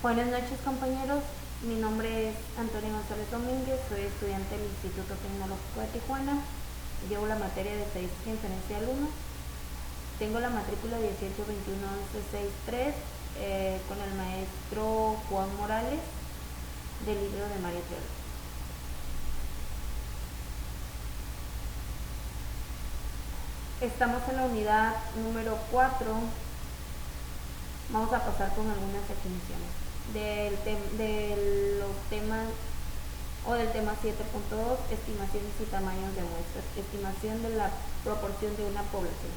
Buenas noches, compañeros, mi nombre es Antonio González Domínguez, soy estudiante del Instituto Tecnológico de Tijuana, llevo la materia de Estadística Inferencial 1, tengo la matrícula 18211163 con el maestro Juan Morales del libro de María Teodora. Estamos en la unidad número 4, vamos a pasar con algunas definiciones del tema 7.2, estimaciones y tamaños de muestras, estimación de la proporción de una población.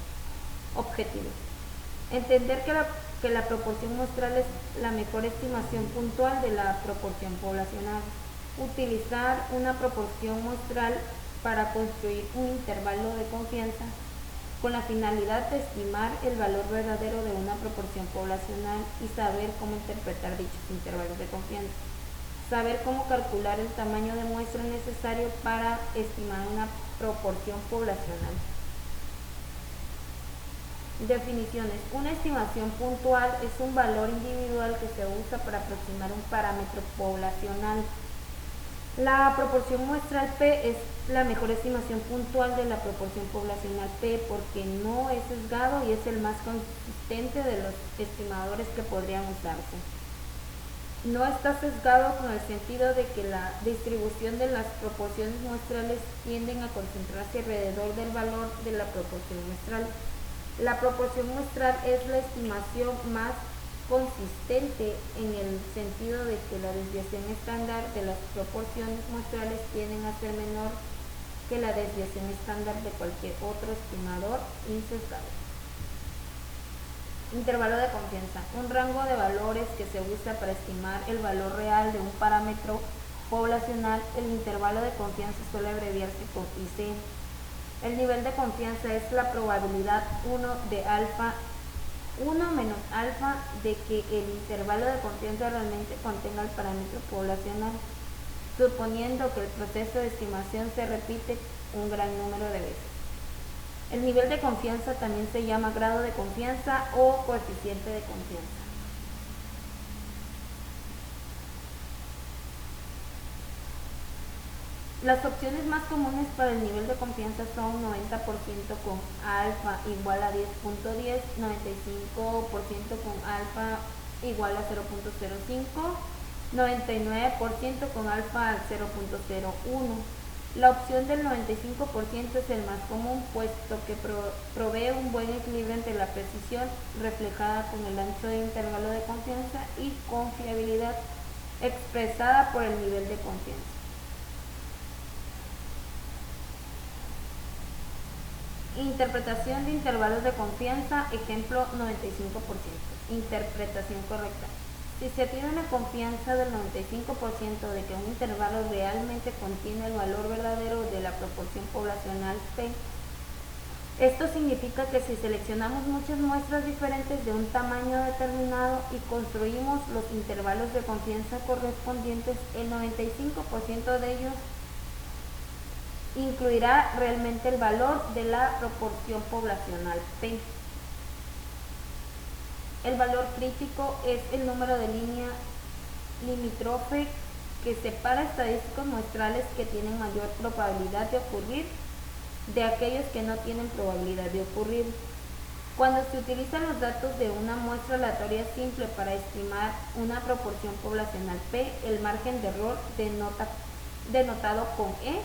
Objetivos: entender que la proporción muestral es la mejor estimación puntual de la proporción poblacional. Utilizar una proporción muestral para construir un intervalo de confianza con la finalidad de estimar el valor verdadero de una proporción poblacional y saber cómo interpretar dichos intervalos de confianza. Saber cómo calcular el tamaño de muestra necesario para estimar una proporción poblacional. Definiciones: una estimación puntual es un valor individual que se usa para aproximar un parámetro poblacional. La proporción muestral P es la mejor estimación puntual de la proporción poblacional P porque no es sesgado y es el más consistente de los estimadores que podrían usarse. No está sesgado con el sentido de que la distribución de las proporciones muestrales tienden a concentrarse alrededor del valor de la proporción muestral. La proporción muestral es la estimación más consistente en el sentido de que la desviación estándar de las proporciones muestrales tienden a ser menor que la desviación estándar de cualquier otro estimador insesgado. Intervalo de confianza: un rango de valores que se usa para estimar el valor real de un parámetro poblacional. El intervalo de confianza suele abreviarse con IC. El nivel de confianza es la probabilidad 1 de alfa 1 menos alfa de que el intervalo de confianza realmente contenga el parámetro poblacional, suponiendo que el proceso de estimación se repite un gran número de veces. El nivel de confianza también se llama grado de confianza o coeficiente de confianza. Las opciones más comunes para el nivel de confianza son 90% con alfa igual a 10.10, 95% con alfa igual a 0.05, 99% con alfa al 0.01. La opción del 95% es el más común, puesto que provee un buen equilibrio entre la precisión, reflejada con el ancho de intervalo de confianza, y confiabilidad, expresada por el nivel de confianza. Interpretación de intervalos de confianza, ejemplo 95%. Interpretación correcta: si se tiene una confianza del 95% de que un intervalo realmente contiene el valor verdadero de la proporción poblacional P, esto significa que si seleccionamos muchas muestras diferentes de un tamaño determinado y construimos los intervalos de confianza correspondientes, el 95% de ellos incluirá realmente el valor de la proporción poblacional P. El valor crítico es el número de línea limítrofe que separa estadísticos muestrales que tienen mayor probabilidad de ocurrir de aquellos que no tienen probabilidad de ocurrir. Cuando se utilizan los datos de una muestra aleatoria simple para estimar una proporción poblacional P, el margen de error denotado con E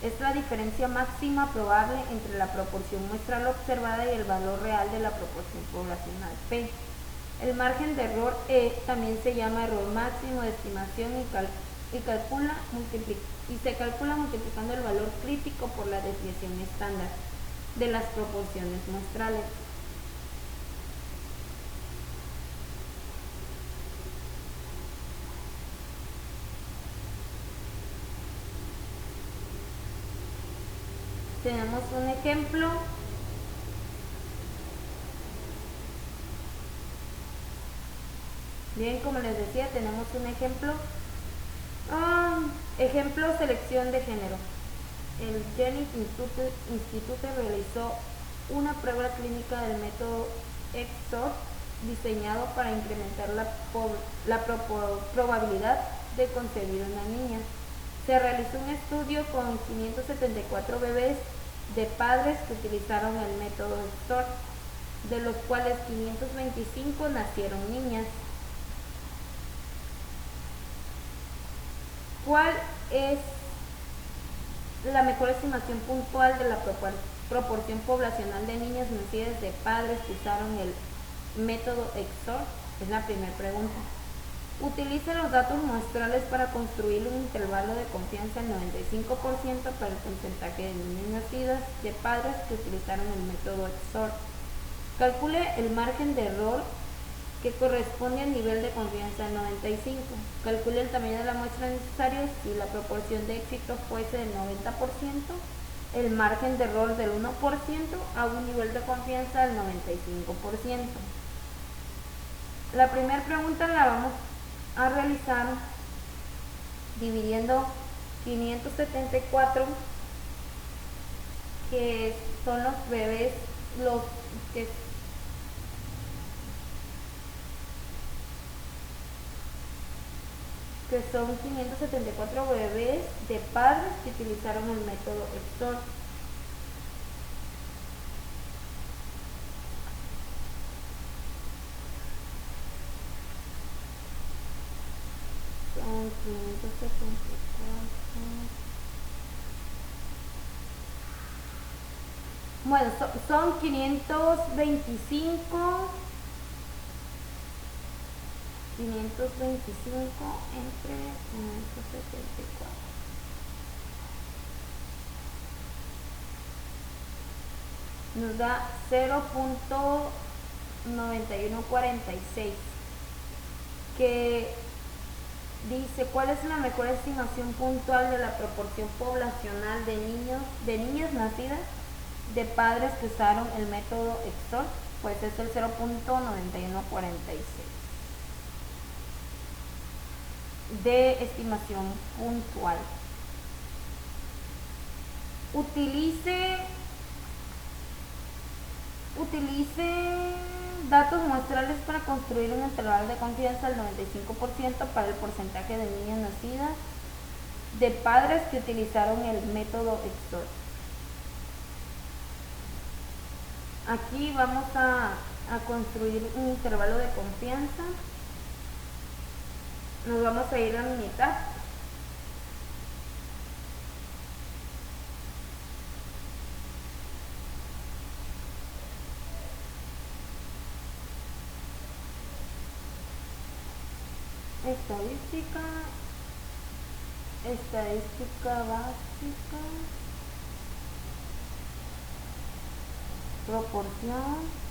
es la diferencia máxima probable entre la proporción muestral observada y el valor real de la proporción poblacional P. El margen de error E también se llama error máximo de estimación y se calcula multiplicando el valor crítico por la desviación estándar de las proporciones muestrales. Tenemos un ejemplo. Bien, como les decía, tenemos un ejemplo. Ejemplo: selección de género. El Jennings Institute realizó una prueba clínica del método XOR diseñado para incrementar la probabilidad de concebir una niña. Se realizó un estudio con 574 bebés de padres que utilizaron el método SOR, de los cuales 525 nacieron niñas. ¿Cuál es la mejor estimación puntual de la proporción poblacional de niñas nacidas de padres que usaron el método XOR? Es la primera pregunta. Utilice los datos muestrales para construir un intervalo de confianza del 95% para el porcentaje de niñas nacidas de padres que utilizaron el método XOR. Calcule el margen de error que corresponde al nivel de confianza del 95. Calcule el tamaño de la muestra necesario si la proporción de éxito fuese del 90%, el margen de error del 1% a un nivel de confianza del 95%. La primera pregunta la vamos a realizar dividiendo 574, que son los bebés, los que son 574 bebés de padres que utilizaron el método XOR. Son 574. Bueno, son 525 entre 574. Nos da 0.9146, que dice: ¿cuál es la mejor estimación puntual de la proporción poblacional de niñas nacidas de padres que usaron el método XOR? Pues es el 0.9146 de estimación puntual. Utilice datos muestrales para construir un intervalo de confianza del 95% para el porcentaje de niñas nacidas de padres que utilizaron el método XOR. Aquí vamos a construir un intervalo de confianza. Nos vamos a ir a mitad. Estadística básica, proporción,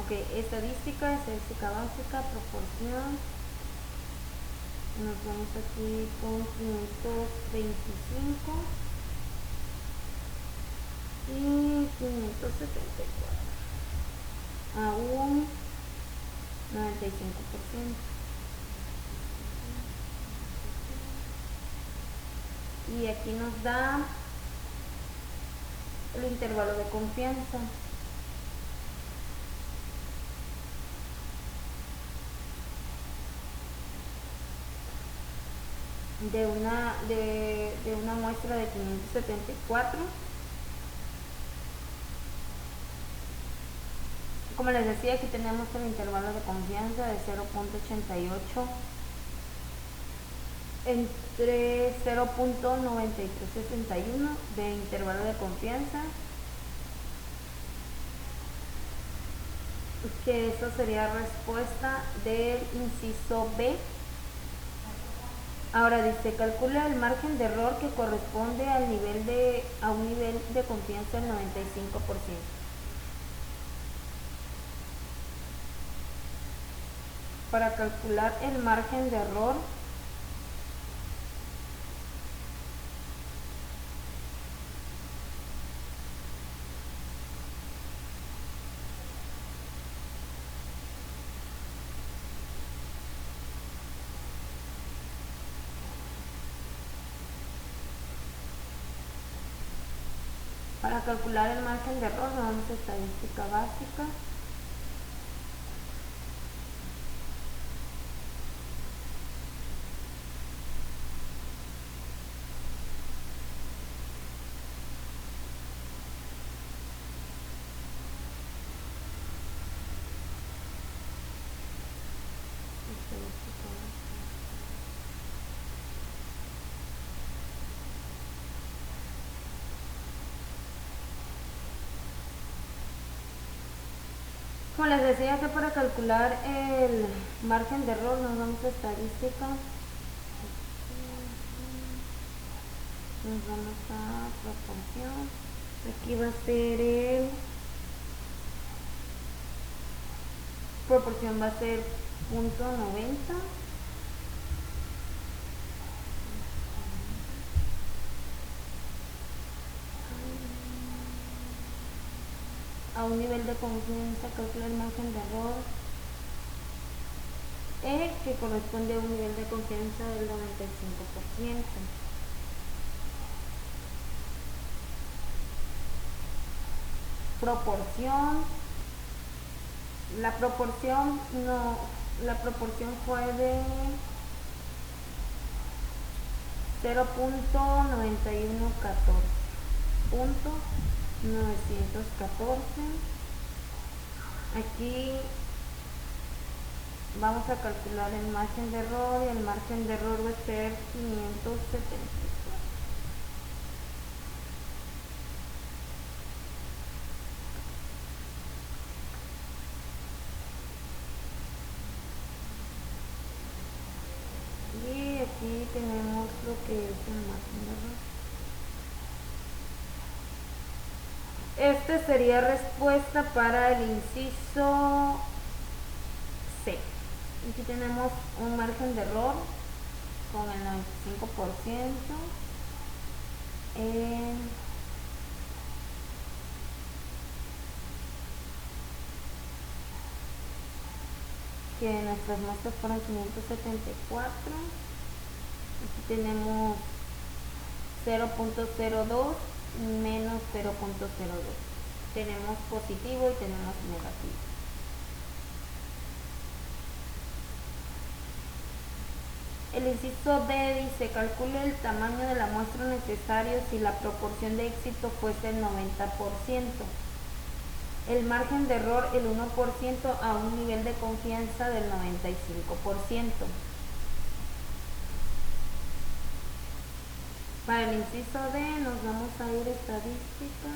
estadística básica, proporción. Nos vamos aquí con 525 y 574 a un 95%. Y aquí nos da el intervalo de confianza. De una muestra de 574. Como les decía, aquí tenemos el intervalo de confianza de 0.88 entre 0.9361 de intervalo de confianza, que eso sería respuesta del inciso B. Ahora dice: calcula el margen de error que corresponde a un nivel de confianza del 95%. Para calcular el margen de error, Para calcular el margen de error nos vamos a estadística básica. Como les decía, que para calcular el margen de error nos vamos a estadística, nos vamos a proporción, aquí va a ser el proporción, va a ser .90 a un nivel de confianza, calcula el margen de error que corresponde a un nivel de confianza del 95%. Proporción, la proporción fue de 0.9114. Aquí vamos a calcular el margen de error, y el margen de error va a ser 574. Y aquí tenemos lo que es el margen de error. Este sería respuesta para el inciso C. Aquí tenemos un margen de error con el 95%. Que nuestras muestras fueron 574. Aquí tenemos 0.02 menos 0.02. Tenemos positivo y tenemos negativo. El inciso D dice: calcule el tamaño de la muestra necesario si la proporción de éxito fuese el 90%. El margen de error el 1% a un nivel de confianza del 95%. Para el inciso D nos vamos a ir a estadística.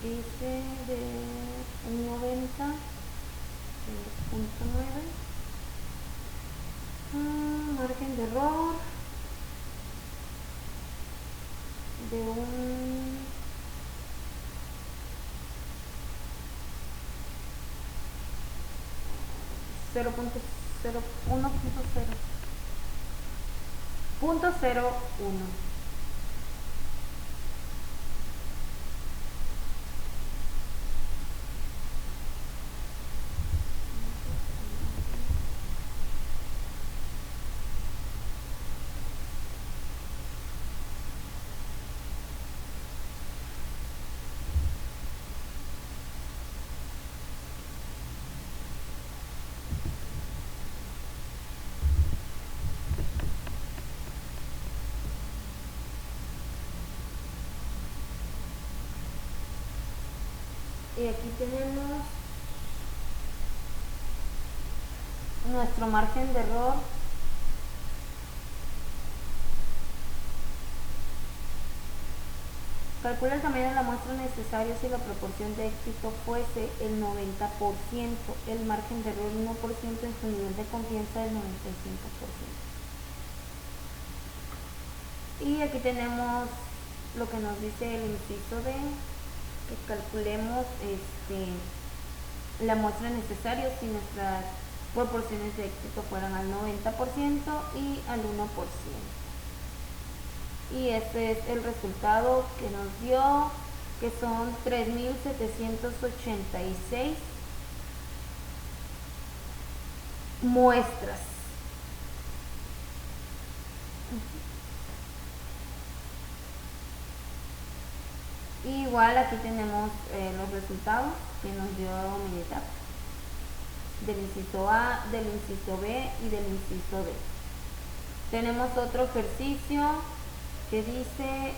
Dice de un 90, 2.9. Margen de error de un 0.01. Y aquí tenemos nuestro margen de error. Calcula el tamaño de la muestra necesario si la proporción de éxito fuese el 90%, el margen de error 1% en su nivel de confianza del 95%. Y aquí tenemos lo que nos dice el inciso D, que calculemos la muestra necesaria si nuestras proporciones de éxito fueran al 90% y al 1%. Y este es el resultado que nos dio que son 3.786 muestras. Igual aquí tenemos los resultados que nos dio Minitap del inciso A, del inciso B y del inciso D. Tenemos otro ejercicio que dice: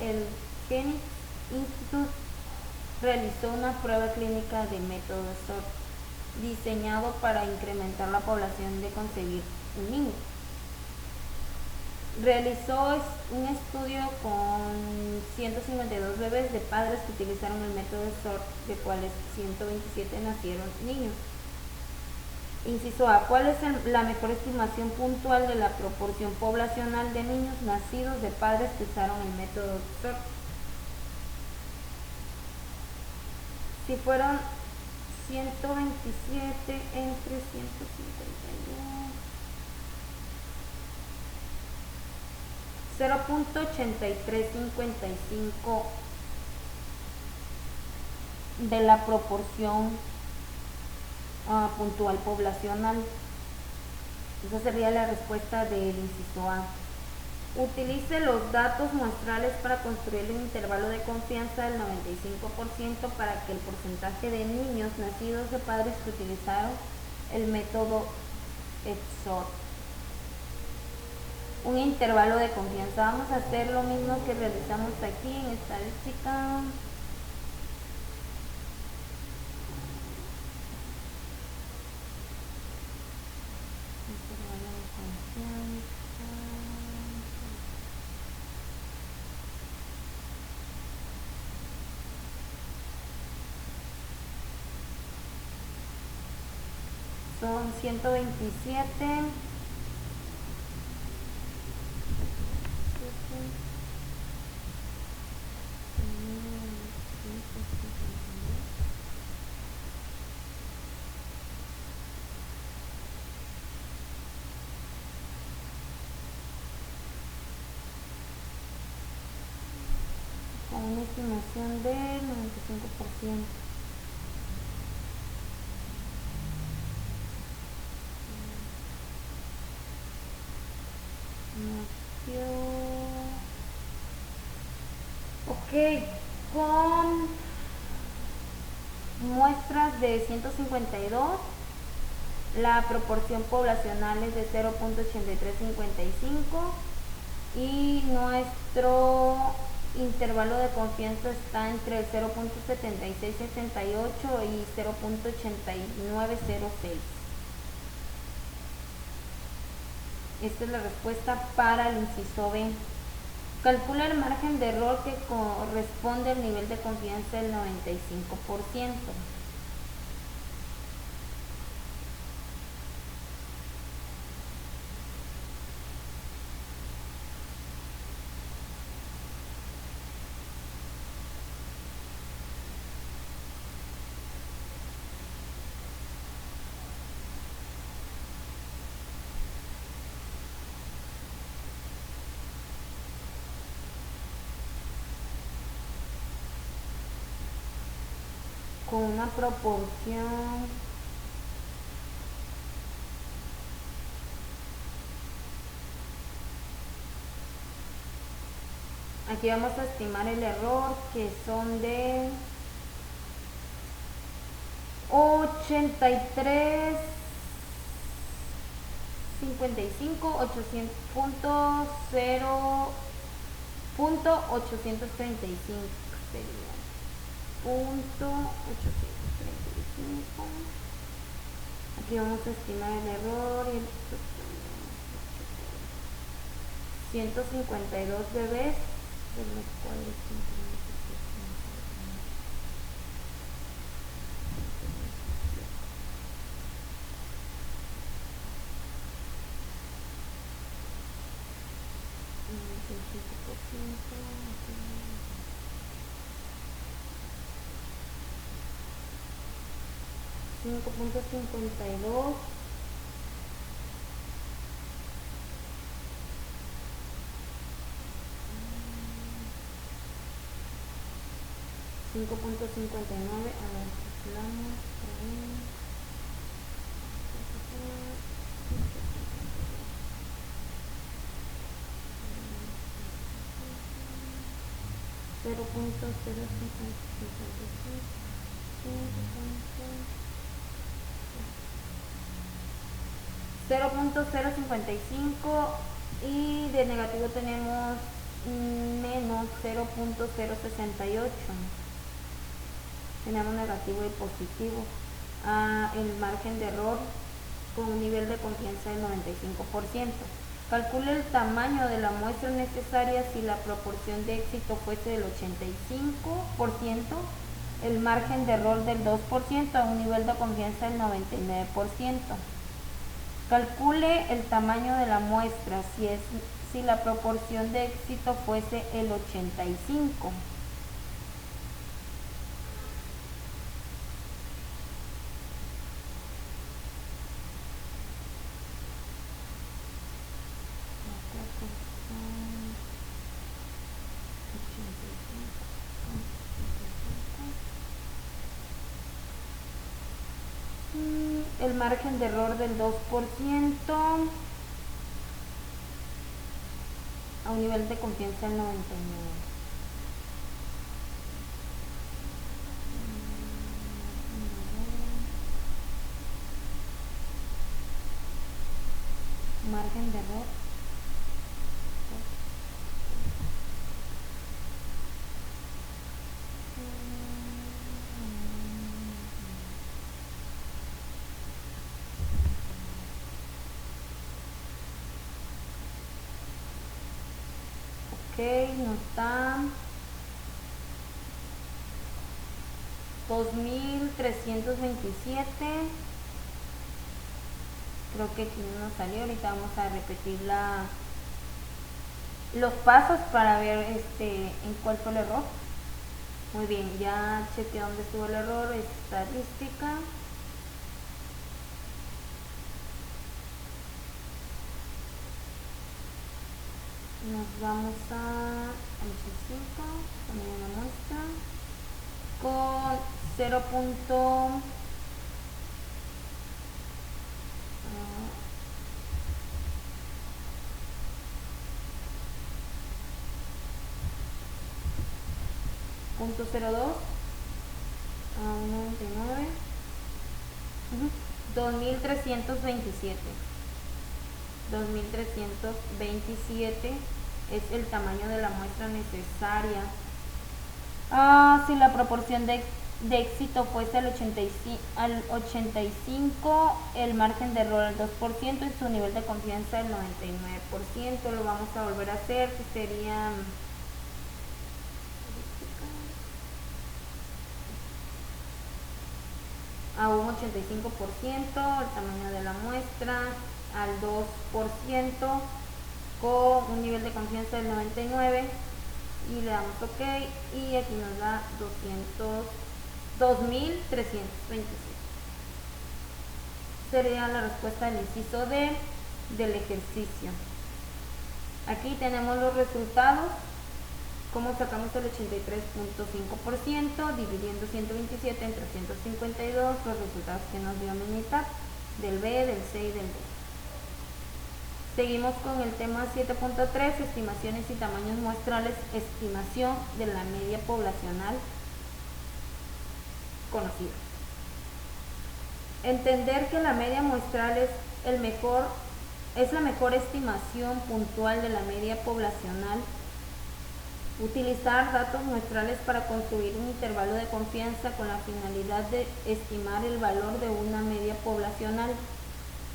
el Genix Institute realizó una prueba clínica de método SORT diseñado para incrementar la población de concebir un niño. Realizó un estudio con 152 bebés de padres que utilizaron el método SORT, de cuales 127 nacieron niños. Inciso A: ¿cuál es la mejor estimación puntual de la proporción poblacional de niños nacidos de padres que usaron el método SORT? Si fueron 127 entre 152, 0.8355 de la proporción puntual poblacional. Esa sería la respuesta del inciso A. Utilice los datos muestrales para construir un intervalo de confianza del 95% para que el porcentaje de niños nacidos de padres que utilizaron el método SORT. Un intervalo de confianza. Vamos a hacer lo mismo que realizamos aquí en estadística. Intervalo de confianza. Son 127 con una estimación del 95%. Ok, con muestras de 152, la proporción poblacional es de 0.8355 y nuestro intervalo de confianza está entre el 0.7668 y 0.8906. Esta es la respuesta para el inciso B. Calcula el margen de error que corresponde al nivel de confianza del 95%. Con una proporción aquí vamos a estimar el error, que son de 83.55, 800.835 sería .835. Aquí vamos a estimar el error y 152 bebés, de los cuales 5.52 5.52 5.59, a ver, calculamos, 0.055 y de negativo tenemos menos 0.068. Tenemos negativo y positivo. El margen de error con un nivel de confianza del 95%. Calcule el tamaño de la muestra necesaria si la proporción de éxito fuese del 85%, el margen de error del 2% a un nivel de confianza del 99%. Calcule el tamaño de la muestra si la proporción de éxito fuese el 85%. El margen de error del 2% a un nivel de confianza del 99%. Margen de error. Ok, nos da 2327. Creo que aquí no nos salió. Ahorita vamos a repetir los pasos para ver en cuál fue el error. Muy bien, ya chequeé dónde estuvo el error. Estadística. Nos vamos a H5, también una muestra, con 0.0 0.02 a 1.99, 2327. 2327 es el tamaño de la muestra necesaria. Si la proporción de éxito fuese al 85, el margen de error al 2% y su nivel de confianza al 99%. Lo vamos a volver a hacer, que sería a un 85%, el tamaño de la muestra al 2% con un nivel de confianza del 99% y le damos OK y aquí nos da 2327. Sería la respuesta del inciso D del ejercicio. Aquí tenemos los resultados. ¿Cómo sacamos el 83.5%? Dividiendo 127 entre 152, los resultados que nos dio mi mitad del B, del C y del D. Seguimos con el tema 7.3, estimaciones y tamaños muestrales, estimación de la media poblacional conocida. Entender que la media muestral es la mejor estimación puntual de la media poblacional. Utilizar datos muestrales para construir un intervalo de confianza con la finalidad de estimar el valor de una media poblacional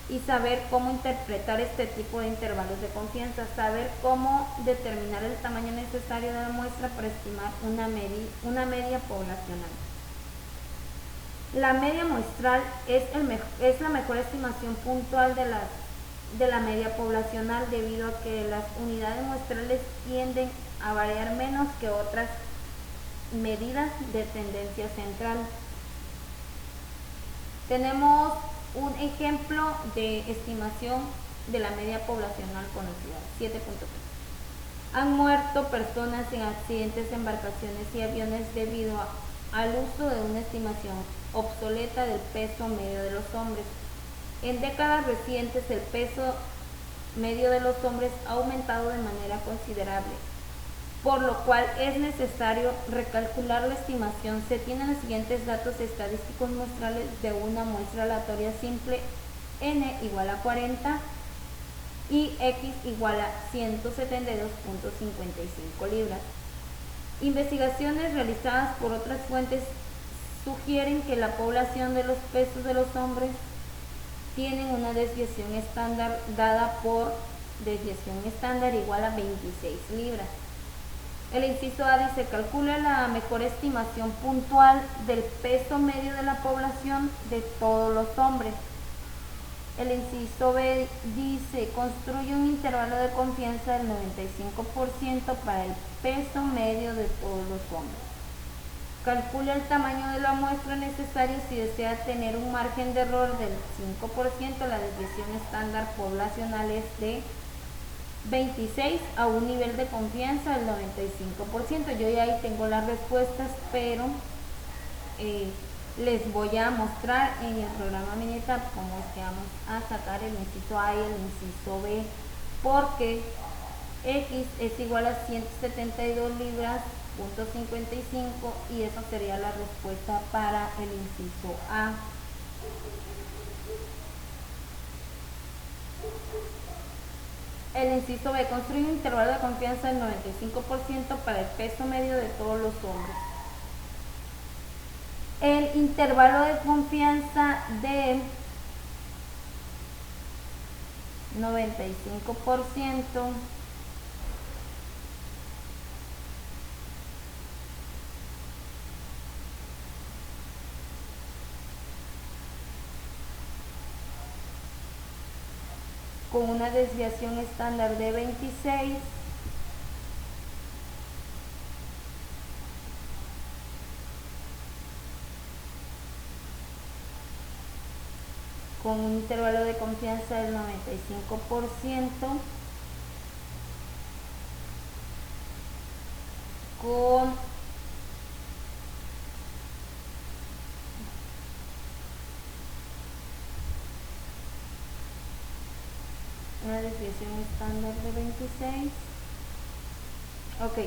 y saber cómo interpretar este tipo de intervalos de confianza, saber cómo determinar el tamaño necesario de la muestra para estimar una media poblacional. La media muestral es la mejor estimación puntual de la media poblacional debido a que las unidades muestrales tienden a variar menos que otras medidas de tendencia central. Tenemos un ejemplo de estimación de la media poblacional conocida, 7.3. Han muerto personas en accidentes de embarcaciones y aviones debido al uso de una estimación obsoleta del peso medio de los hombres. En décadas recientes el peso medio de los hombres ha aumentado de manera considerable, por lo cual es necesario recalcular la estimación. Se tienen los siguientes datos estadísticos muestrales de una muestra aleatoria simple n igual a 40 y x igual a 172.55 libras. Investigaciones realizadas por otras fuentes sugieren que la población de los pesos de los hombres tienen una desviación estándar dada por desviación estándar igual a 26 libras. El inciso A dice: calcula la mejor estimación puntual del peso medio de la población de todos los hombres. El inciso B dice: construye un intervalo de confianza del 95% para el peso medio de todos los hombres. Calcula el tamaño de la muestra necesario si desea tener un margen de error del 5%. La desviación estándar poblacional es de 26 a un nivel de confianza del 95%. Yo ya ahí tengo las respuestas, pero les voy a mostrar en el programa Minitap cómo es que vamos a sacar el inciso A y el inciso B, porque X es igual a 172 libras punto 55 y esa sería la respuesta para el inciso A. El inciso B: construye un intervalo de confianza del 95% para el peso medio de todos los hombres. El intervalo de confianza de 95% con una desviación estándar de 26 con un intervalo de confianza del 95% con una desviación estándar de 26. Ok.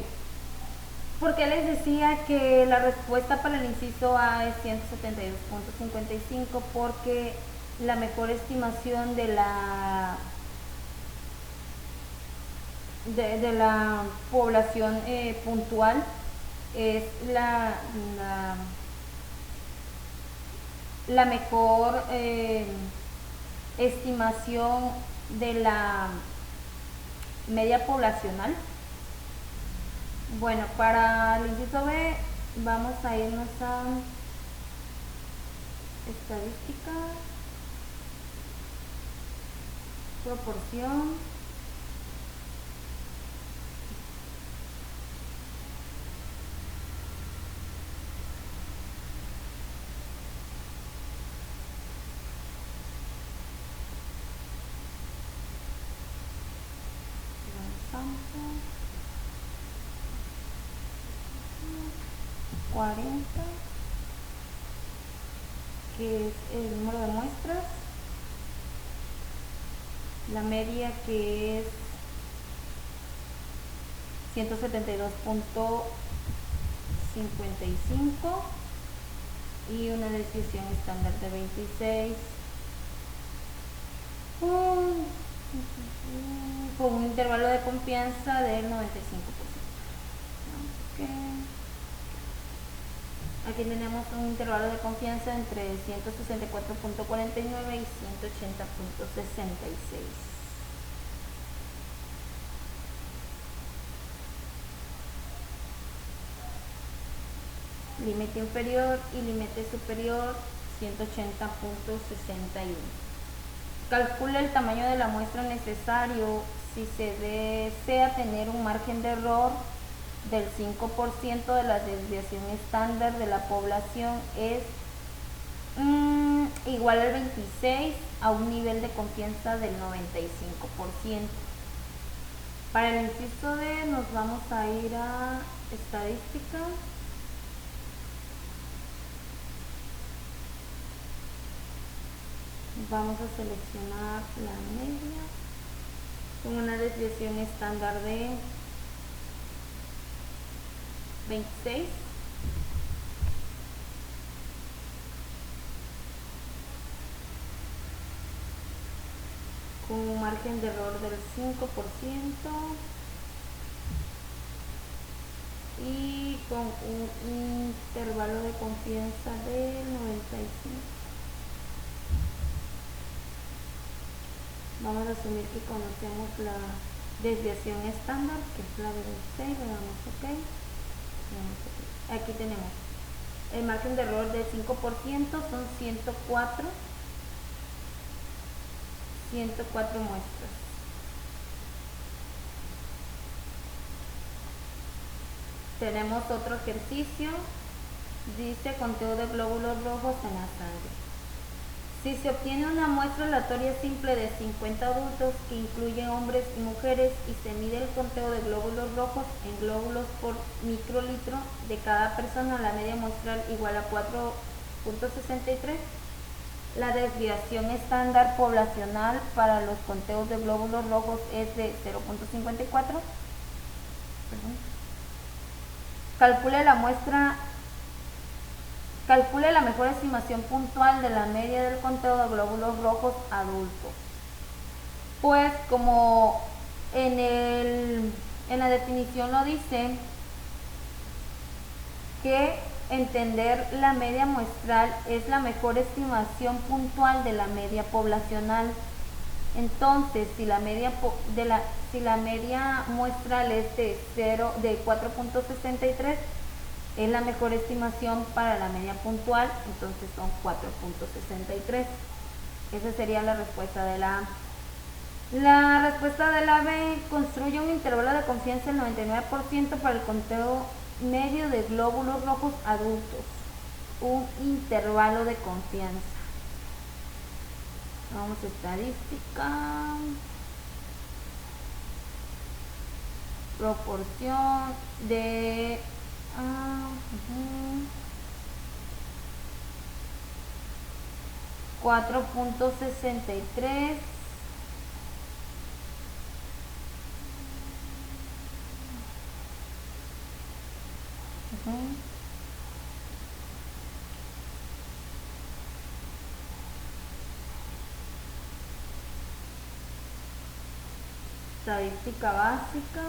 ¿Por qué les decía que la respuesta para el inciso A es 172.55? Porque la mejor estimación de la población puntual es la mejor estimación de la media poblacional. Bueno, para el inciso B vamos a irnos a estadística, proporción, avanzamos, 40, que es el número de muestras, la media que es 172.55 y una desviación estándar de 26 con un intervalo de confianza del 95%. Okay. Aquí tenemos un intervalo de confianza entre 164.49 y 180.66. Límite inferior y límite superior 180.61. Calcula el tamaño de la muestra necesario si se desea tener un margen de error del 5%. De la desviación estándar de la población es igual al 26 a un nivel de confianza del 95%. Para el inciso D nos vamos a ir a estadística, Vamos a seleccionar la media con una desviación estándar de 26. Con un margen de error del 5% y con un intervalo de confianza de 95. Vamos a asumir que conocemos la desviación estándar, que es la de 26, le damos OK. Aquí tenemos el margen de error del 5%, son 104 muestras. Tenemos otro ejercicio, dice conteo de glóbulos rojos en la sangre. Si se obtiene una muestra aleatoria simple de 50 adultos que incluye hombres y mujeres y se mide el conteo de glóbulos rojos en glóbulos por microlitro de cada persona, la media muestral igual a 4.63. La desviación estándar poblacional para los conteos de glóbulos rojos es de 0.54. Calcule la mejor estimación puntual de la media del conteo de glóbulos rojos adultos. Pues como en la definición lo dice, que entender la media muestral es la mejor estimación puntual de la media poblacional. Entonces, si la media muestral es de 4.63, es la mejor estimación para la media puntual, entonces son 4.63. Esa sería la respuesta de la A. La respuesta de la B: construye un intervalo de confianza del 99% para el conteo medio de glóbulos rojos adultos. Un intervalo de confianza. Vamos a estadística. Proporción de 4.63 estadística básica.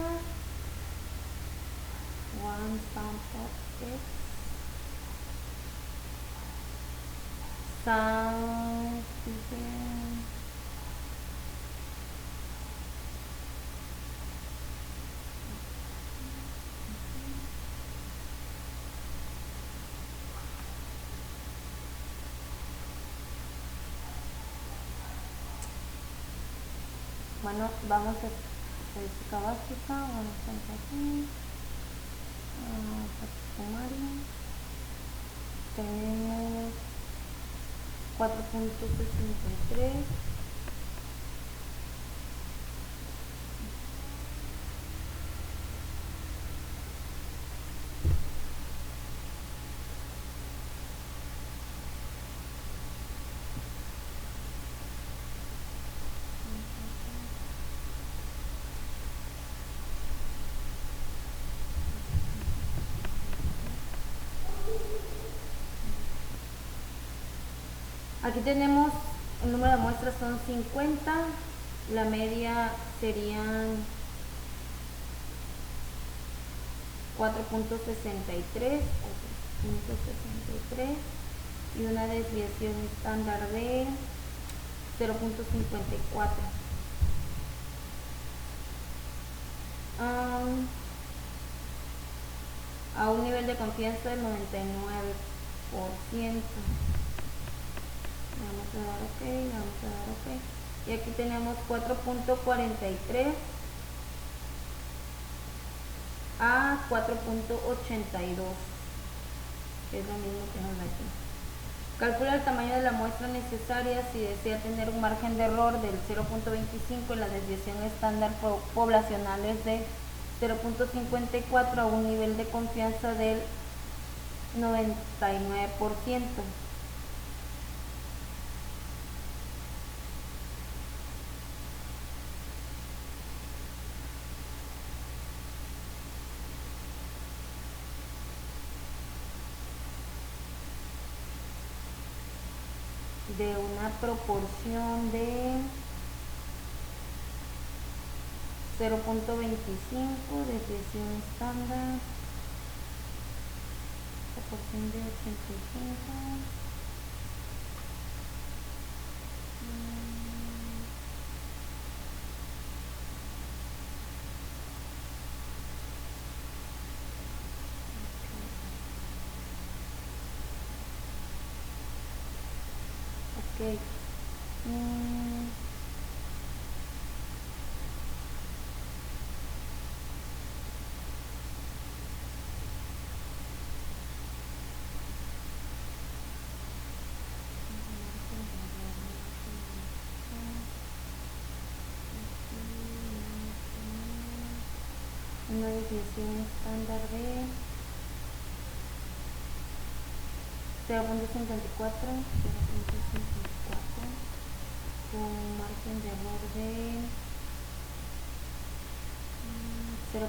One sample X sounds bueno, vamos a estadística básica, vamos a entrar aquí. Tenemos 4.63. Aquí tenemos el número de muestras son 50, la media serían 4.63 y una desviación estándar de 0.54. A un nivel de confianza del 99%. Vamos a dar OK, vamos a dar OK. Y aquí tenemos 4.43 a 4.82, que es lo mismo que nos da aquí. Calcula el tamaño de la muestra necesaria si desea tener un margen de error del 0.25 y la desviación estándar poblacional es de 0.54 a un nivel de confianza del 99%. de una proporción de 0.25, desviación estándar, proporción de 85. Ok. Una desviación estándar de 0.54, con margen de error de 0.25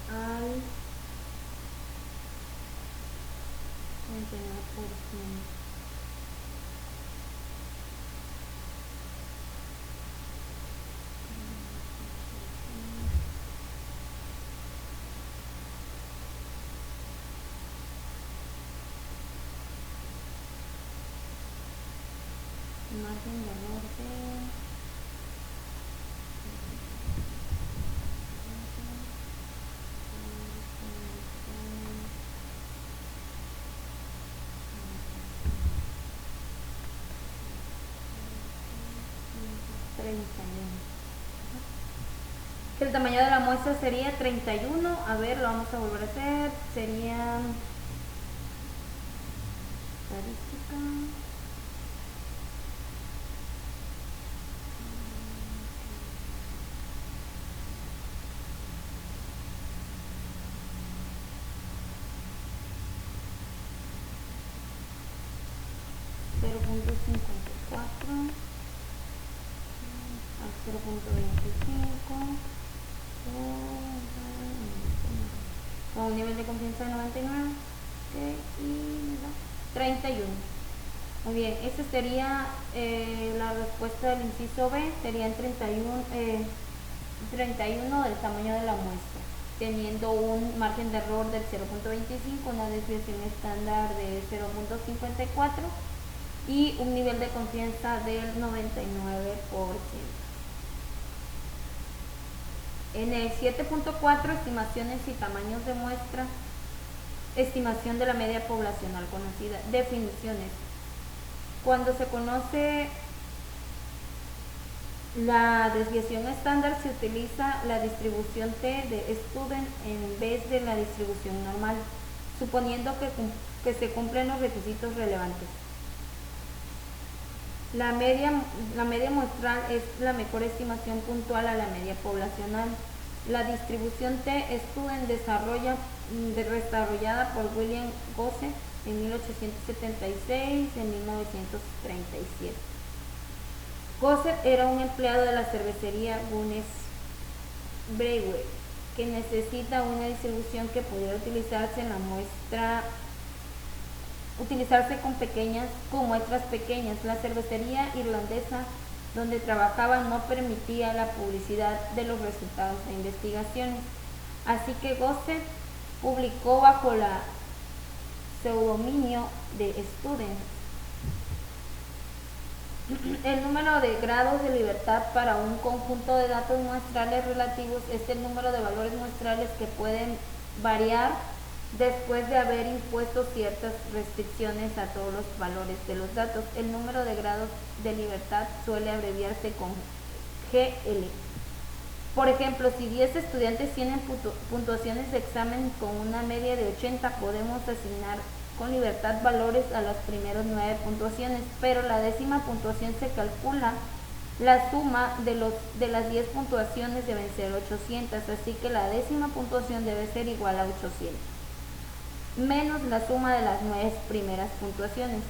al 39%. Margen de error de 31. El tamaño de la muestra sería 31. A ver, lo vamos a volver a hacer. Sería estadística. Al 0.25 con un nivel de confianza de 99, okay, y 31. Muy bien, esa sería la respuesta del inciso B, serían 31 del tamaño de la muestra, teniendo un margen de error del 0.25, una desviación estándar de 0.54 y un nivel de confianza del 99%. En el 7.4, estimaciones y tamaños de muestra, estimación de la media poblacional conocida. Definiciones. Cuando se conoce la desviación estándar, se utiliza la distribución T de student en vez de la distribución normal, suponiendo que se cumplen los requisitos relevantes. La media muestral es la mejor estimación puntual a la media poblacional. La distribución T-Student desarrollada por William Gosse en 1876 en 1937. Gosse era un empleado de la cervecería Guinness Brewery que necesita una distribución que pudiera utilizarse en la muestra con muestras pequeñas. La cervecería irlandesa donde trabajaba no permitía la publicidad de los resultados de investigaciones, así que Gosse publicó bajo la pseudonimio de Student. El número de grados de libertad para un conjunto de datos muestrales relativos es el número de valores muestrales que pueden variar después de haber impuesto ciertas restricciones a todos los valores de los datos. El número de grados de libertad suele abreviarse con GL. Por ejemplo, si 10 estudiantes tienen puntuaciones de examen con una media de 80, podemos asignar con libertad valores a las primeras 9 puntuaciones, pero la décima puntuación se calcula la suma de las 10 puntuaciones deben ser 800, así que la décima puntuación debe ser igual a 800 menos la suma de las 9 primeras puntuaciones,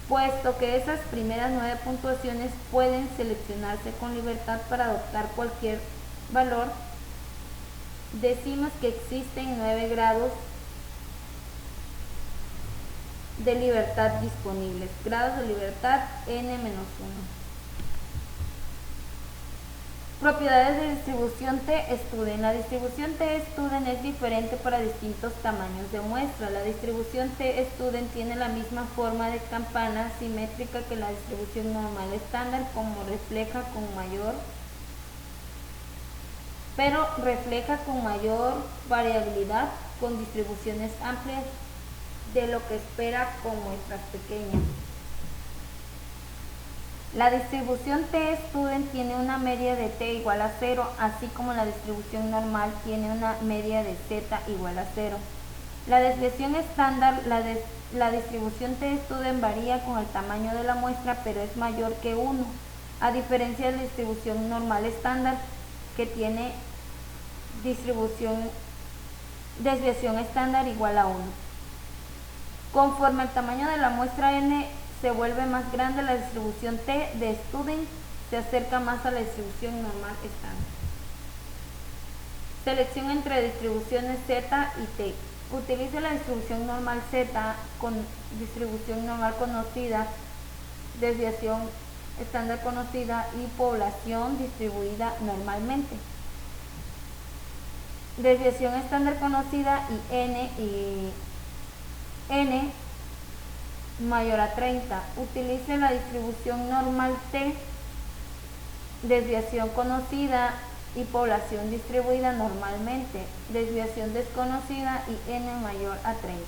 puesto que esas primeras 9 puntuaciones pueden seleccionarse con libertad para adoptar cualquier valor decimos que existen 9 grados de libertad disponibles. Grados de libertad n-1. Propiedades de distribución T-Student. La distribución T-Student es diferente para distintos tamaños de muestra. La distribución T-Student tiene la misma forma de campana simétrica que la distribución normal estándar, pero refleja con mayor variabilidad, con distribuciones amplias de lo que espera con muestras pequeñas. La distribución T-Student tiene una media de T igual a 0, así como la distribución normal tiene una media de Z igual a 0. La desviación estándar, la distribución T-Student varía con el tamaño de la muestra, pero es mayor que 1, a diferencia de la distribución normal estándar, que tiene desviación estándar igual a 1. Conforme el tamaño de la muestra n se vuelve más grande, la distribución T de Student se acerca más a la distribución normal estándar. Selección entre distribuciones Z y T. Utilice la distribución normal Z con distribución normal conocida, desviación estándar conocida y población distribuida normalmente. Desviación estándar conocida y n mayor a 30. Utilice la distribución normal T, desviación conocida y población distribuida normalmente, desviación desconocida y n mayor a 30.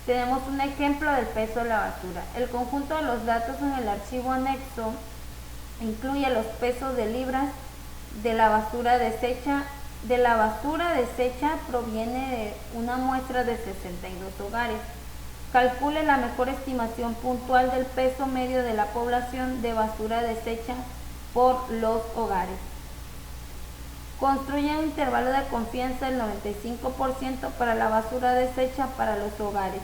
Tenemos un ejemplo del peso de la basura. El conjunto de los datos en el archivo anexo incluye los pesos de libras de la basura desecha. De la basura desecha proviene de una muestra de 62 hogares. Calcule la mejor estimación puntual del peso medio de la población de basura desecha por los hogares. Construye un intervalo de confianza del 95% para la basura desecha para los hogares.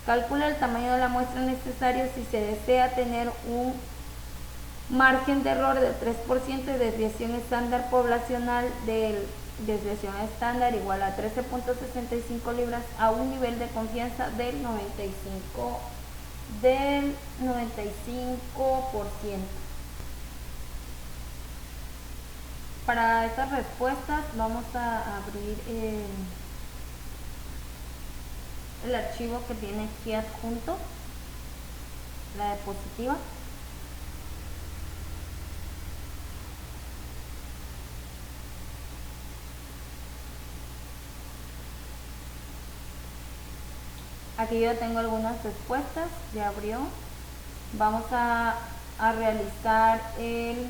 Calcula el tamaño de la muestra necesario si se desea tener un margen de error del 3% y desviación estándar poblacional de desviación estándar igual a 13.65 libras a un nivel de confianza del 95%. Para estas respuestas vamos a abrir el archivo que tiene aquí adjunto, la diapositiva. Aquí yo tengo algunas respuestas, ya abrió. Vamos a realizar el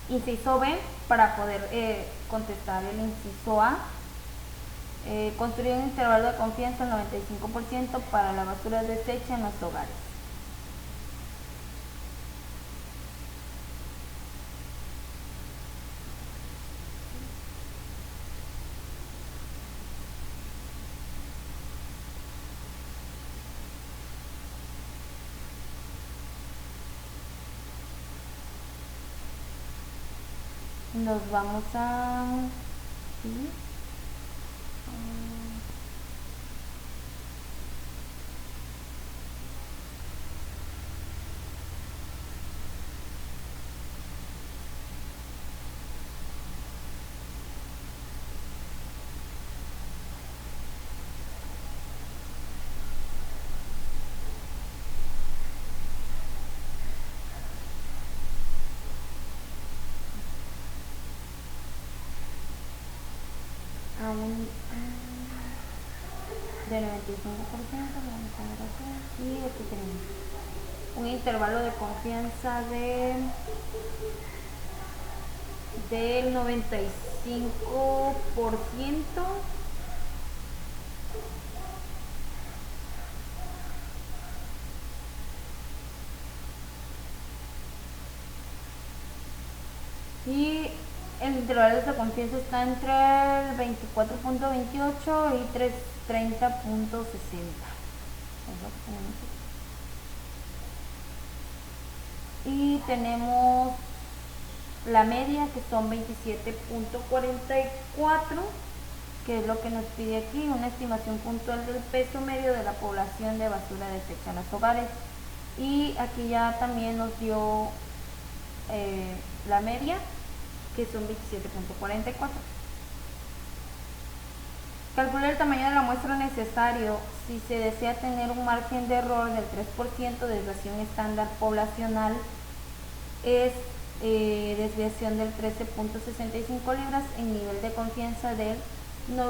inciso B para poder contestar el inciso A. Construir un intervalo de confianza del 95% para la basura desecha en los hogares. Nos vamos a... ¿sí? De 95% y aquí tenemos un intervalo de confianza del 95% y el intervalo de confianza está entre el 24.28 y 30.60. Y tenemos la media, que son 27.44, que es lo que nos pide aquí, una estimación puntual del peso medio de la población de basura deshecha en los hogares. Y aquí ya también nos dio la media, que son 27.44. Calcula el tamaño de la muestra necesario si se desea tener un margen de error del 3%. Desviación estándar poblacional es desviación del 13.65 libras en nivel de confianza del 95%.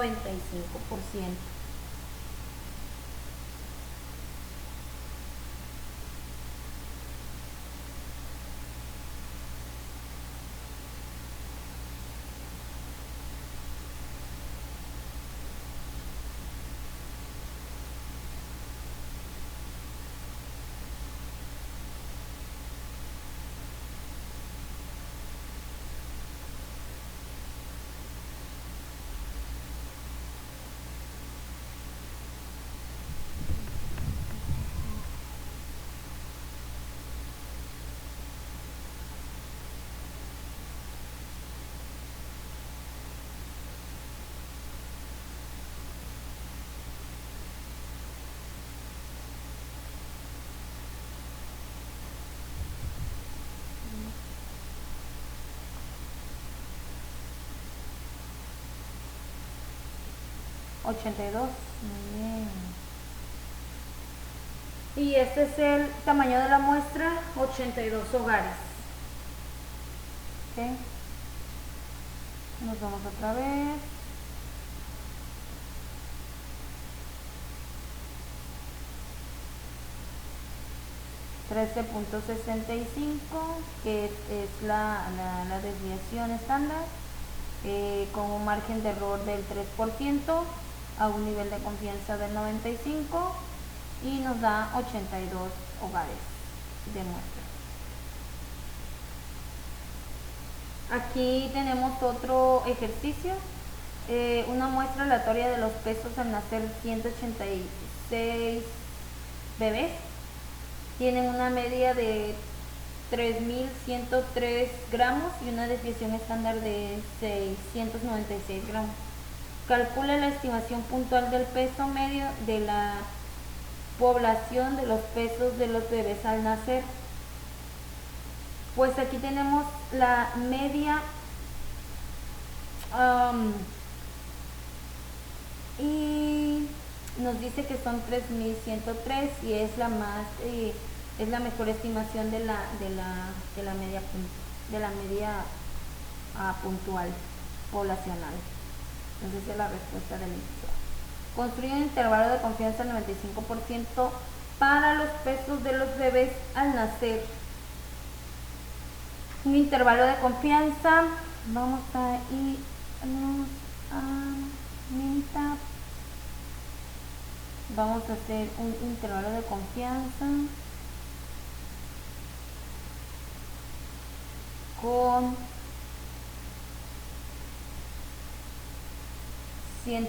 $82. Muy bien. Y este es el tamaño de la muestra, 82 hogares. ¿Okay? Nos vamos otra vez. $13.65, que es la desviación estándar, con un margen de error del 3%, a un nivel de confianza del 95%, y nos da 82 hogares de muestra. Aquí tenemos otro ejercicio, una muestra aleatoria de los pesos al nacer. 186 bebés tienen una media de 3.103 gramos y una desviación estándar de 696 gramos. Calcula la estimación puntual del peso medio de la población de los pesos de los bebés al nacer. Pues aquí tenemos la media y nos dice que son 3.103 y es la más es la mejor estimación de la media puntual poblacional. Entonces es la respuesta del inciso. Construye un intervalo de confianza del 95% para los pesos de los bebés al nacer. Un intervalo de confianza, vamos a irnos a Minitab. Vamos a hacer un intervalo de confianza con 100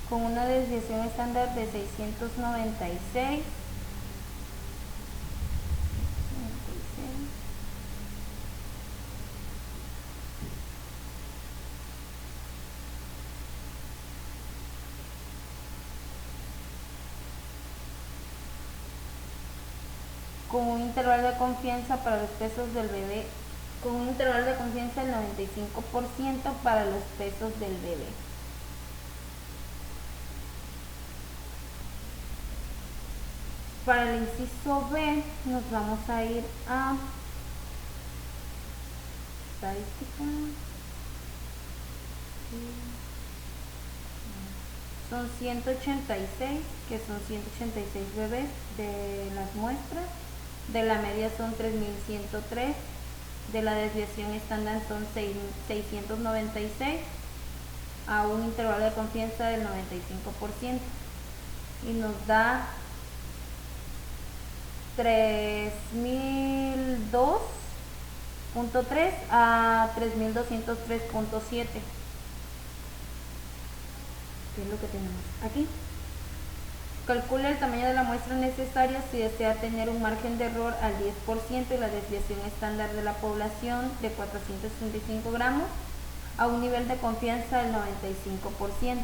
con una desviación estándar de 696 con un intervalo de confianza para los pesos del bebé, con un intervalo de confianza del 95% para los pesos del bebé. Para el inciso B nos vamos a ir a estadística. Son 186, que son 186 bebés de las muestras. De la media son 3.103. De la desviación estándar son 696, a un intervalo de confianza del 95%. Y nos da 3.002.3 a 3.203.7. ¿Qué es lo que tenemos aquí? Calcule el tamaño de la muestra necesaria si desea tener un margen de error al 10% y la desviación estándar de la población de 435 gramos a un nivel de confianza del 95%.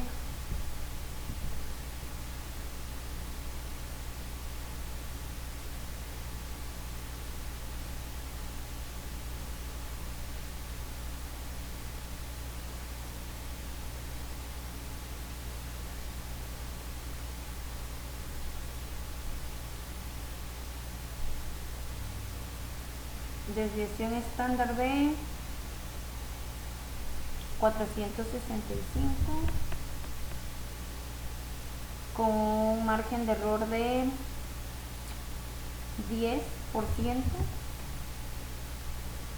Desviación estándar de 465 con un margen de error de 10%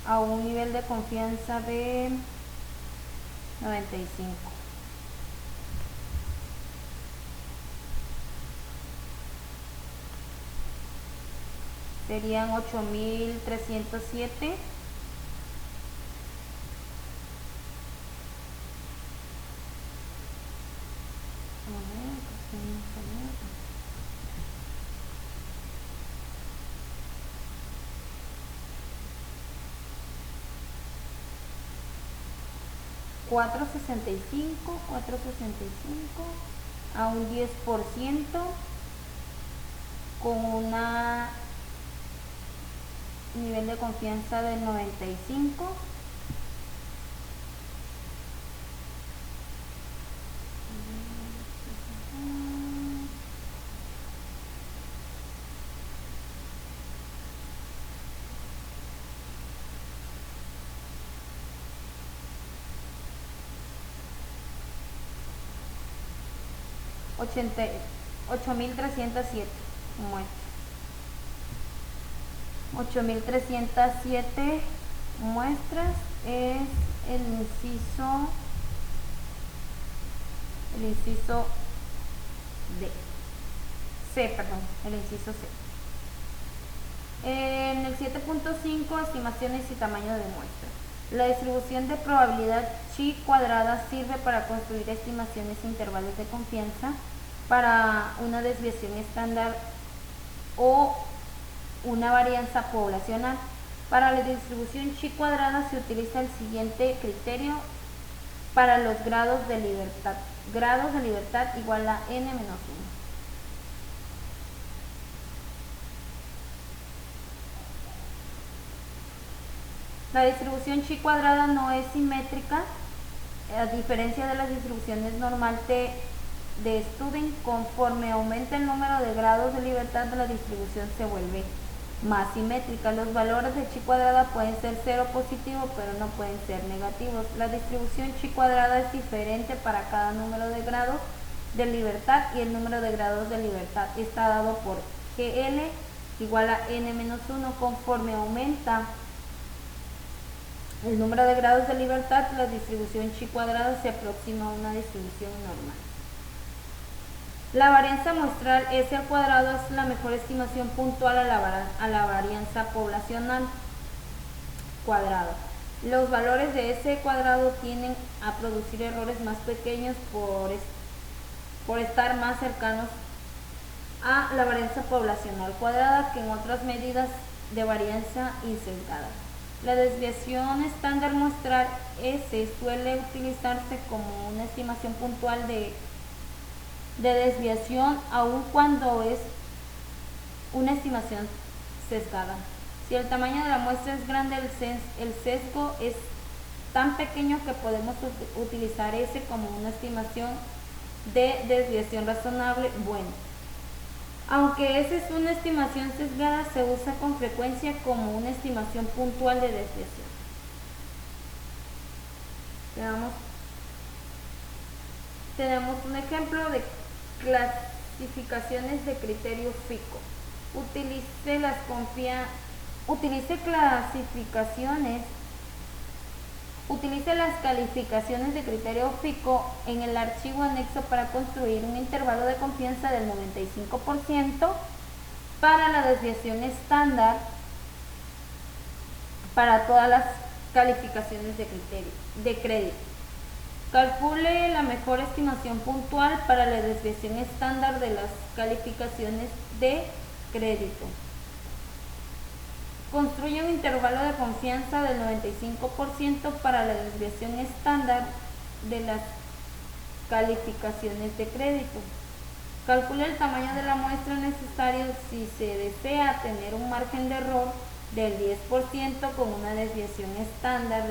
a un nivel de confianza de 95. Serían 8.307 465 a un 10% con una nivel de confianza del 95. $8.307 muestras. 8.307 muestras es el inciso el inciso C. En el 7.5, estimaciones y tamaño de muestra. La distribución de probabilidad chi cuadrada sirve para construir estimaciones e intervalos de confianza para una desviación estándar o una varianza poblacional. Para la distribución chi cuadrada se utiliza el siguiente criterio para los grados de libertad. Grados de libertad igual a n menos 1. La distribución chi cuadrada no es simétrica, a diferencia de las distribuciones normal de Student. Conforme aumenta el número de grados de libertad de la distribución se vuelve más simétrica. Los valores de chi cuadrada pueden ser 0 positivo, pero no pueden ser negativos. La distribución chi cuadrada es diferente para cada número de grados de libertad y el número de grados de libertad está dado por GL igual a n-1. Conforme aumenta el número de grados de libertad, la distribución chi cuadrada se aproxima a una distribución normal. La varianza muestral S al cuadrado es la mejor estimación puntual a la varianza poblacional cuadrada. Los valores de S cuadrado tienden a producir errores más pequeños por estar más cercanos a la varianza poblacional cuadrada que en otras medidas de varianza insesgada. La desviación estándar muestral S suele utilizarse como una estimación puntual de desviación, aun cuando es una estimación sesgada. Si el tamaño de la muestra es grande, el sesgo es tan pequeño que podemos utilizar S como una estimación de desviación razonable. Bueno, aunque esa es una estimación sesgada, se usa con frecuencia como una estimación puntual de desviación. Tenemos un ejemplo de clasificaciones de criterio FICO. Utilice las calificaciones de criterio FICO en el archivo anexo para construir un intervalo de confianza del 95% para la desviación estándar para todas las calificaciones de crédito. Calcule la mejor estimación puntual para la desviación estándar de las calificaciones de crédito. Construye un intervalo de confianza del 95% para la desviación estándar de las calificaciones de crédito. Calcule el tamaño de la muestra necesario si se desea tener un margen de error del 10% con una desviación estándar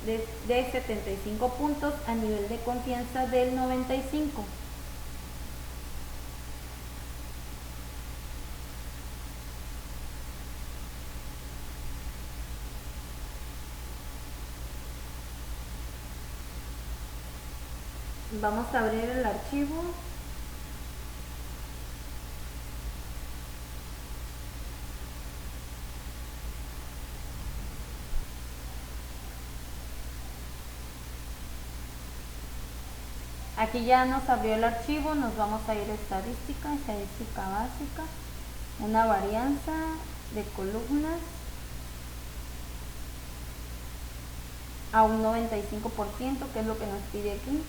de 75 puntos a nivel de confianza del 95. Vamos a abrir el archivo. Aquí ya nos abrió el archivo, nos vamos a ir a estadística básica, una varianza de columnas a un 95%, que es lo que nos pide aquí.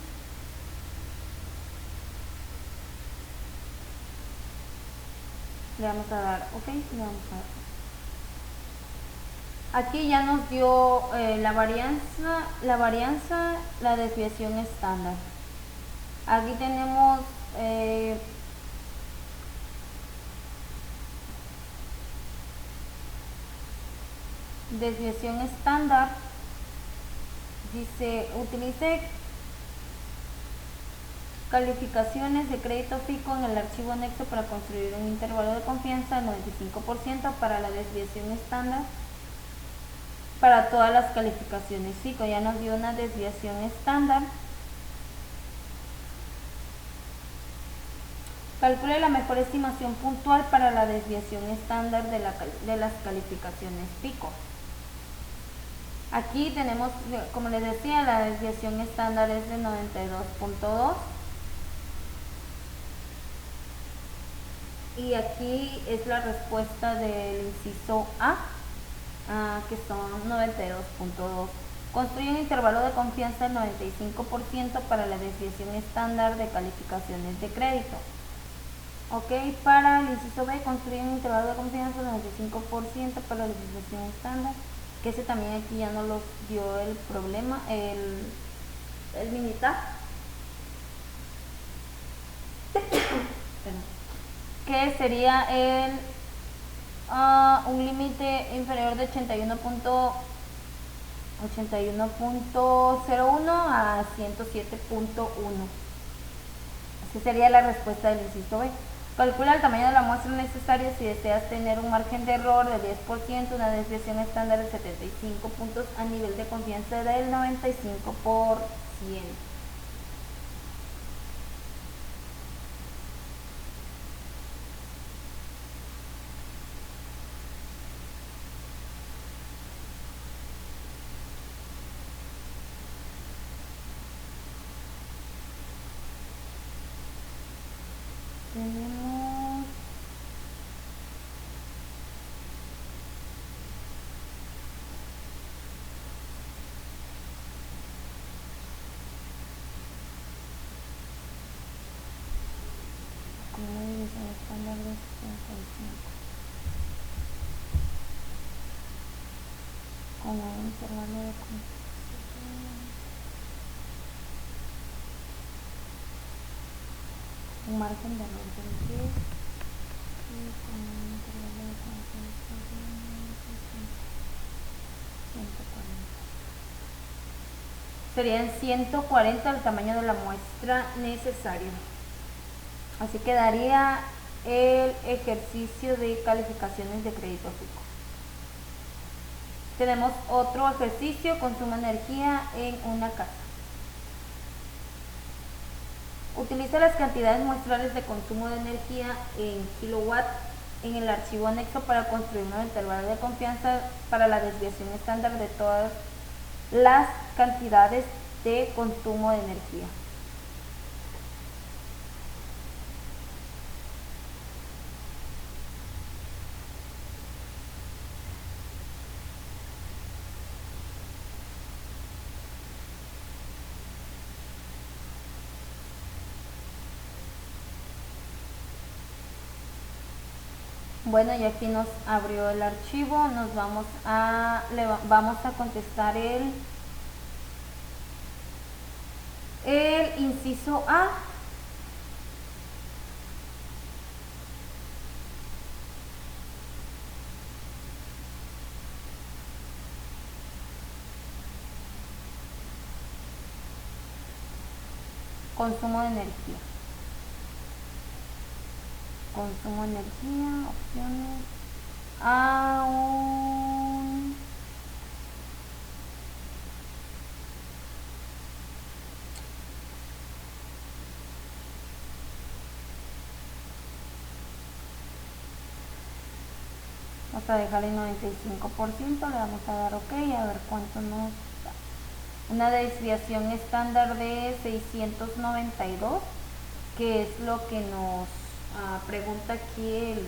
Le vamos a dar OK, le vamos a dar. Aquí ya nos dio la varianza, la desviación estándar. Aquí tenemos desviación estándar. Dice, utilice calificaciones de crédito FICO en el archivo anexo para construir un intervalo de confianza del 95% para la desviación estándar para todas las calificaciones FICO. Ya nos dio una desviación estándar. Calcule la mejor estimación puntual para la desviación estándar de las calificaciones FICO. Aquí tenemos, como les decía, la desviación estándar es de 92.2. Y aquí es la respuesta del inciso A, que son 92.2. Construye un intervalo de confianza del 95% para la desviación estándar de calificaciones de crédito. Ok, para el inciso B, construye un intervalo de confianza del 95% para la desviación estándar, que ese también aquí ya nos lo dio el problema, el militar. Que sería un límite inferior de 81.01 a 107.1. Así sería la respuesta del inciso B. Calcula el tamaño de la muestra necesaria si deseas tener un margen de error del 10%, una desviación estándar de 75 puntos a nivel de confianza del 95%. Tenemos como división estándar de 75 con un intervalo de un margen de error del 10 y con un intervalo de confianza de 140. Serían 140 el tamaño de la muestra necesario. Así quedaría el ejercicio de calificaciones de crédito FICO. Tenemos otro ejercicio, consumo de energía en una casa. Utiliza las cantidades muestrales de consumo de energía en kilowatt en el archivo anexo para construir un intervalo de confianza para la desviación estándar de todas las cantidades de consumo de energía. Bueno, y aquí nos abrió el archivo, vamos a contestar el inciso A. Consumo de energía. Consumo de energía, opciones. Aún. Vamos a dejar el 95%, le vamos a dar OK, a ver cuánto nos da. Una desviación estándar de 692, que es lo que nos pregunta aquí el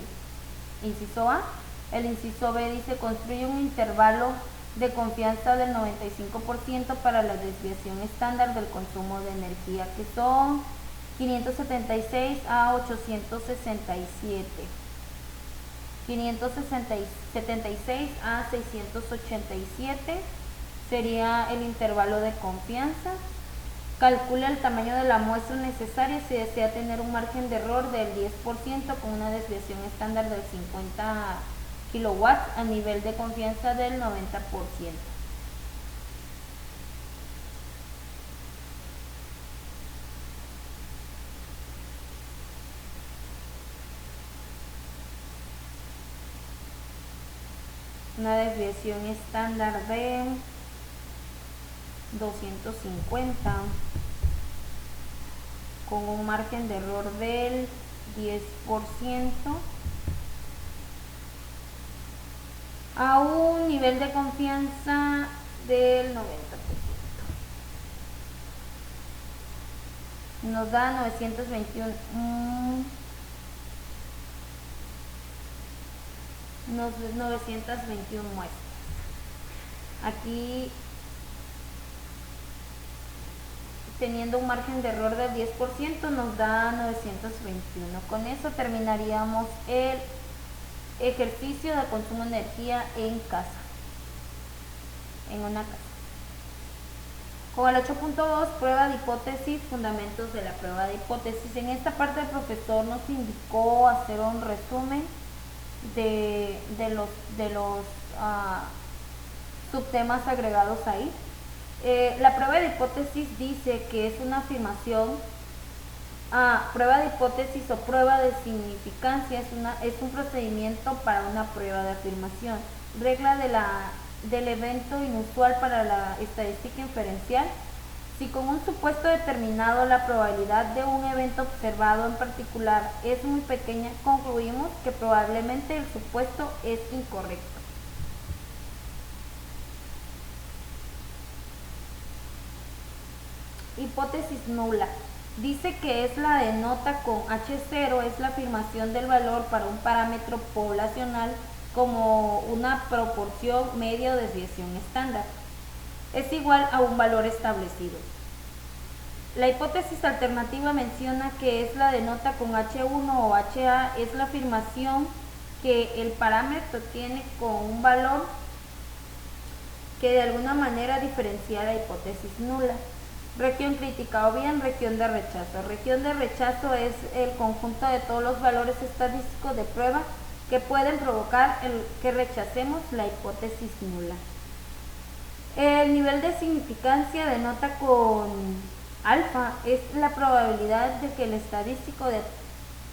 inciso A. El inciso B dice: construye un intervalo de confianza del 95% para la desviación estándar del consumo de energía, que son 576 a 867. 576 a 687 sería el intervalo de confianza. Calcula el tamaño de la muestra necesaria si desea tener un margen de error del 10% con una desviación estándar del 50 kilowatts a nivel de confianza del 90%. Una desviación estándar de 250 con un margen de error del 10% a un nivel de confianza del 90%. Nos da 921 muestras. Aquí, teniendo un margen de error del 10%, nos da 921. Con eso terminaríamos el ejercicio de consumo de energía en casa, en una casa. Con el 8.2, prueba de hipótesis, fundamentos de la prueba de hipótesis. En esta parte el profesor nos indicó hacer un resumen de los subtemas agregados ahí. La prueba de hipótesis dice que es una afirmación. Prueba de hipótesis o prueba de significancia es un procedimiento para una prueba de afirmación. Regla del evento inusual para la estadística inferencial. Si con un supuesto determinado la probabilidad de un evento observado en particular es muy pequeña, concluimos que probablemente el supuesto es incorrecto. Hipótesis nula. Dice que es la denota con H0, es la afirmación del valor para un parámetro poblacional como una proporción media o desviación estándar. Es igual a un valor establecido. La hipótesis alternativa menciona que es la denota con H1 o HA, es la afirmación que el parámetro tiene con un valor que de alguna manera diferencia la hipótesis nula. Región crítica o bien región de rechazo. Región de rechazo es el conjunto de todos los valores estadísticos de prueba que pueden provocar que rechacemos la hipótesis nula. El nivel de significancia denota con alfa, es la probabilidad de que el estadístico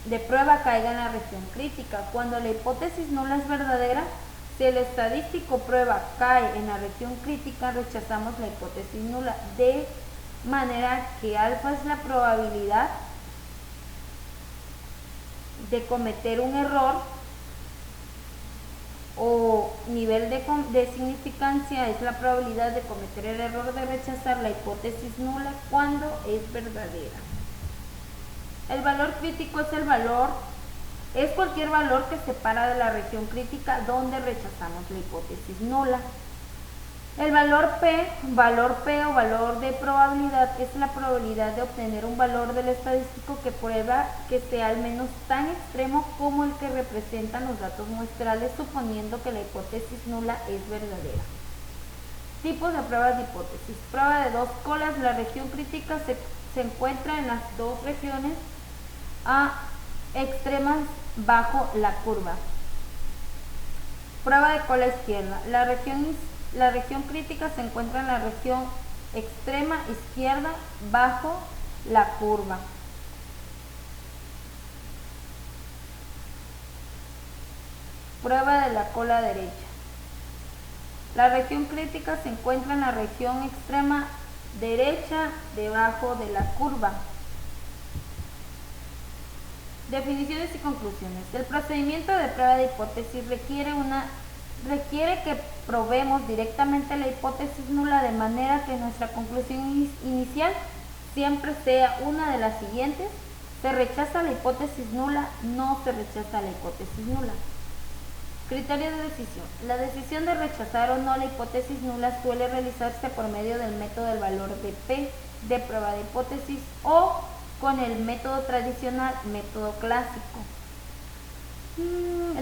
de prueba caiga en la región crítica. Cuando la hipótesis nula es verdadera, si el estadístico prueba cae en la región crítica, rechazamos la hipótesis nula, de manera que alfa es la probabilidad de cometer un error, o nivel de significancia es la probabilidad de cometer el error de rechazar la hipótesis nula cuando es verdadera. El valor crítico es cualquier valor que separa de la región crítica donde rechazamos la hipótesis nula. El valor P o valor de probabilidad es la probabilidad de obtener un valor del estadístico que prueba que sea al menos tan extremo como el que representan los datos muestrales, suponiendo que la hipótesis nula es verdadera. Tipos de pruebas de hipótesis. Prueba de dos colas. La región crítica se encuentra en las dos regiones extremas bajo la curva. Prueba de cola izquierda. La región crítica se encuentra en la región extrema izquierda bajo la curva. Prueba de la cola derecha. La región crítica se encuentra en la región extrema derecha debajo de la curva. Definiciones y conclusiones. El procedimiento de prueba de hipótesis requiere que probemos directamente la hipótesis nula de manera que nuestra conclusión inicial siempre sea una de las siguientes: se rechaza la hipótesis nula, no se rechaza la hipótesis nula. Criterio de decisión. La decisión de rechazar o no la hipótesis nula suele realizarse por medio del método del valor de P de prueba de hipótesis o con el método tradicional, método clásico.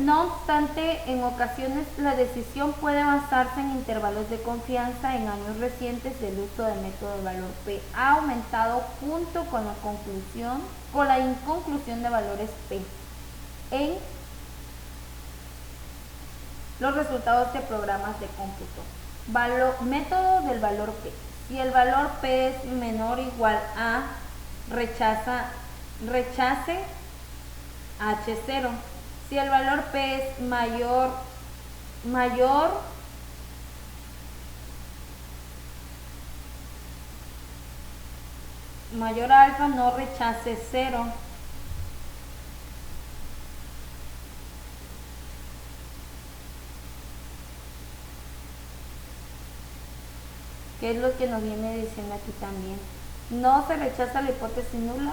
No obstante, en ocasiones la decisión puede basarse en intervalos de confianza. En años recientes el uso del método de valor P ha aumentado junto con la inconclusión de valores P en los resultados de programas de cómputo. Método del valor P. Si el valor P es menor o igual a rechace H0. Si el valor P es mayor alfa, no rechace 0. ¿Qué es lo que nos viene diciendo aquí también? No se rechaza la hipótesis nula,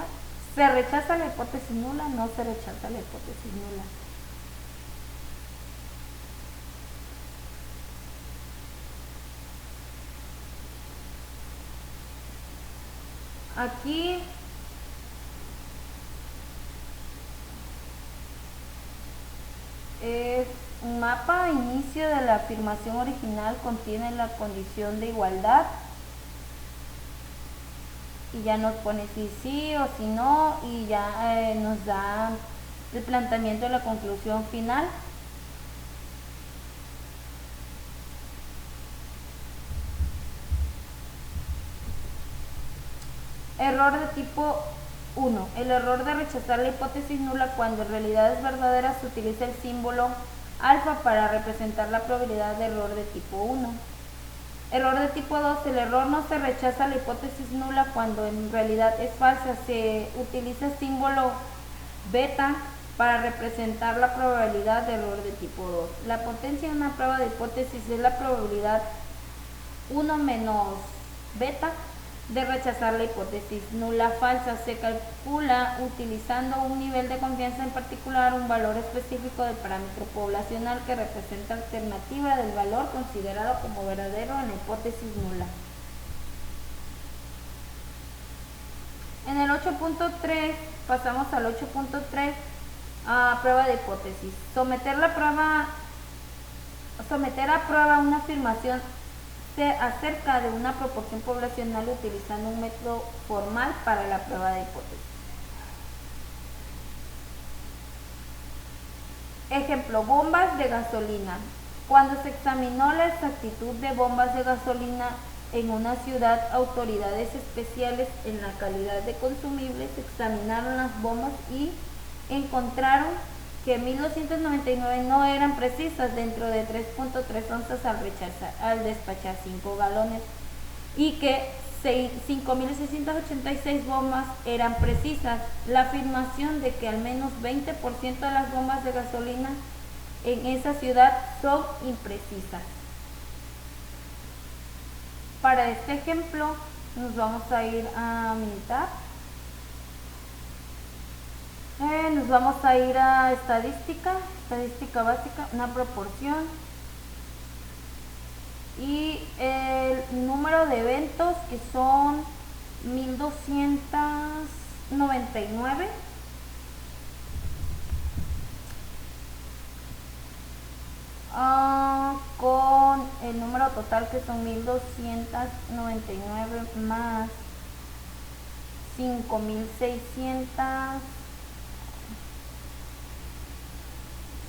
se rechaza la hipótesis nula, no se rechaza la hipótesis nula. Aquí es un mapa. Inicio de la afirmación original contiene la condición de igualdad y ya nos pone si sí o si no, y ya nos da el planteamiento de la conclusión final. Error de tipo 1. El error de rechazar la hipótesis nula cuando en realidad es verdadera. Se utiliza el símbolo alfa para representar la probabilidad de error de tipo 1. Error de tipo 2. El error no se rechaza la hipótesis nula cuando en realidad es falsa. Se utiliza el símbolo beta para representar la probabilidad de error de tipo 2. La potencia de una prueba de hipótesis es la probabilidad 1 menos beta de rechazar la hipótesis nula falsa. Se calcula utilizando un nivel de confianza en particular, un valor específico del parámetro poblacional que representa alternativa del valor considerado como verdadero en la hipótesis nula. En el 8.3 pasamos al 8.3 a prueba de hipótesis. Someter a prueba una afirmación acerca de una proporción poblacional utilizando un método formal para la prueba de hipótesis. Ejemplo, bombas de gasolina. Cuando se examinó la exactitud de bombas de gasolina en una ciudad, autoridades especiales en la calidad de consumibles examinaron las bombas y encontraron que 1299 no eran precisas dentro de 3.3 onzas al despachar 5 galones y que 5.686 bombas eran precisas. La afirmación de que al menos 20% de las bombas de gasolina en esa ciudad son imprecisas. Para este ejemplo nos vamos a ir a militar. Nos vamos a ir a estadística básica, una proporción. Y el número de eventos, que son 1299. Con el número total, que son 1299 más 5600,